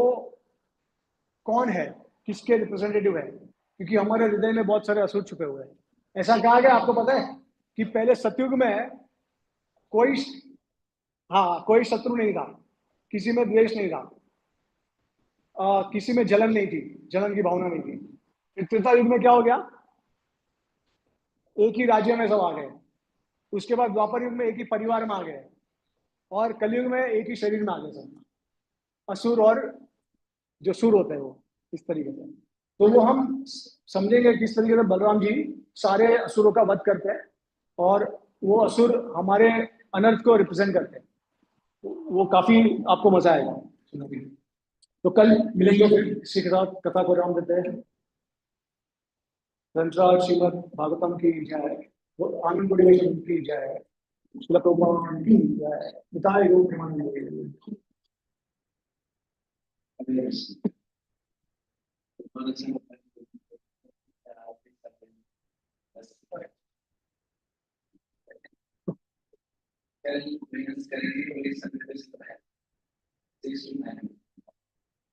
कौन है, किसके रिप्रेजेंटेटिव है, क्योंकि हमारे हृदय में बहुत सारे असुर छुपे हुए हैं। ऐसा कहा गया, आपको पता है कि पहले सतयुग में कोई, हाँ, कोई शत्रु नहीं था, किसी में द्वेष नहीं था, किसी में जलन नहीं थी, जलन की भावना नहीं थी। फिर त्रेता युग में क्या हो गया, एक ही राज्य में सब आ गए। उसके बाद द्वापर युग में एक ही परिवार में आ गए, और कलयुग में एक ही शरीर में आ गए सब, असुर और जो सुर होते हैं वो, इस तरीके से। तो वो हम समझेंगे किस तरीके से बलराम जी सारे असुरों का वध करते हैं, और वो असुर हमारे अनर्थ को रिप्रेजेंट करते हैं। वो काफी आपको मजा आएगा सुनने के लिए। तो कल मिलेंगे फिर इसी के साथ, कथा को राम देते हैं। ग्रंथराज श्रीमद् भागवतम की जय, वो आनंद की जय, श्रील प्रभुपाद की जय, निताय गौर प्रेमानंद।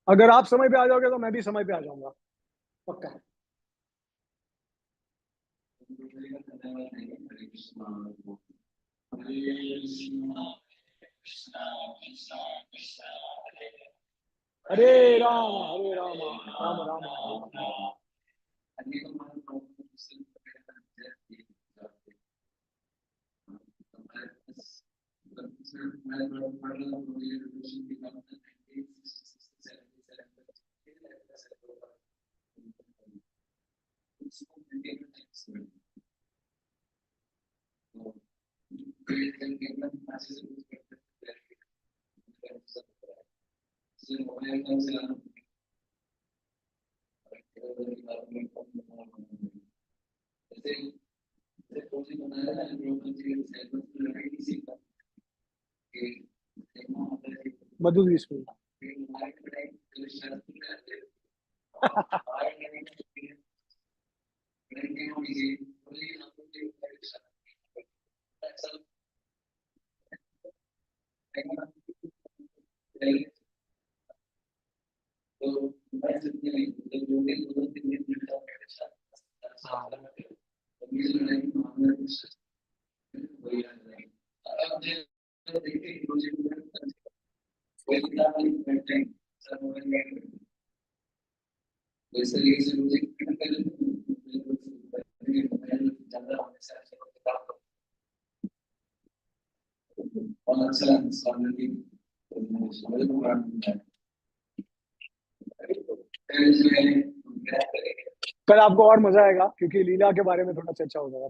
अगर आप समय पे आ जाओगे तो मैं भी समय पे आ जाऊंगा, पक्का। हरे राम राम राम हरे हरे। मधुर स्कूल। कल आपको और मजा आएगा क्योंकि लीला के बारे में थोड़ा चर्चा होगा।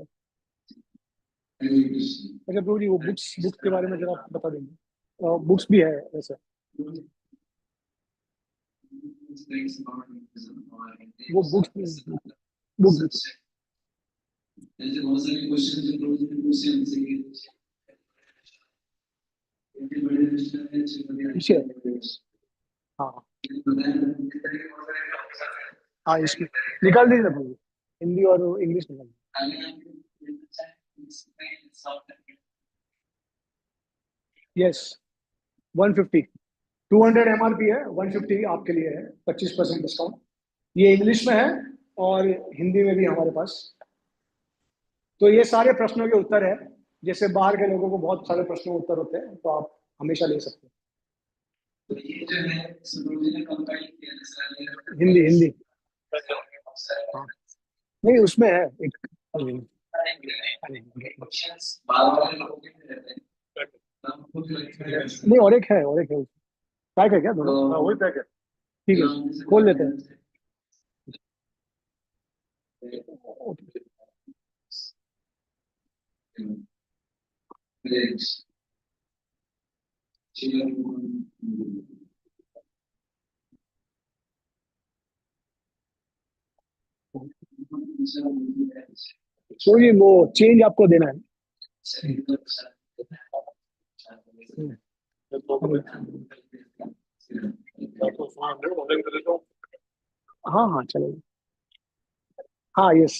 अच्छा प्रभु जी, वो बुक्स बुक्स के बारे में जरा बता देंगे। बुक्स भी है वैसे, वो बुक्स बुक्स बहुत सारे क्वेश्चन जो प्रभु जी ने पूछे हमसे, पीछे, हाँ हाँ, इसमें निकाल दीजिए ना प्रभु जी, हिंदी और इंग्लिश निकाल दीजिए। यस, 150, 200 MRP है, 150 आपके लिए है, 25% डिस्काउंट। ये इंग्लिश में है और हिंदी में भी हमारे पास। तो ये सारे प्रश्नों के उत्तर है, जैसे बाहर के लोगों को बहुत सारे प्रश्नों के उत्तर होते हैं, तो आप हमेशा ले सकते हैं। तो ये जो है सुब्रमण्य ने कंपाइल किया है, हिंदी हिंदी, हाँ नहीं उसमें है एक, नहीं और एक है, और एक है, पैक है क्या दोनों? वही पैक है, ठीक है खोल लेते हैं। तो ये वो चेंज आपको देना है। हाँ हाँ चलेगा, हाँ यस।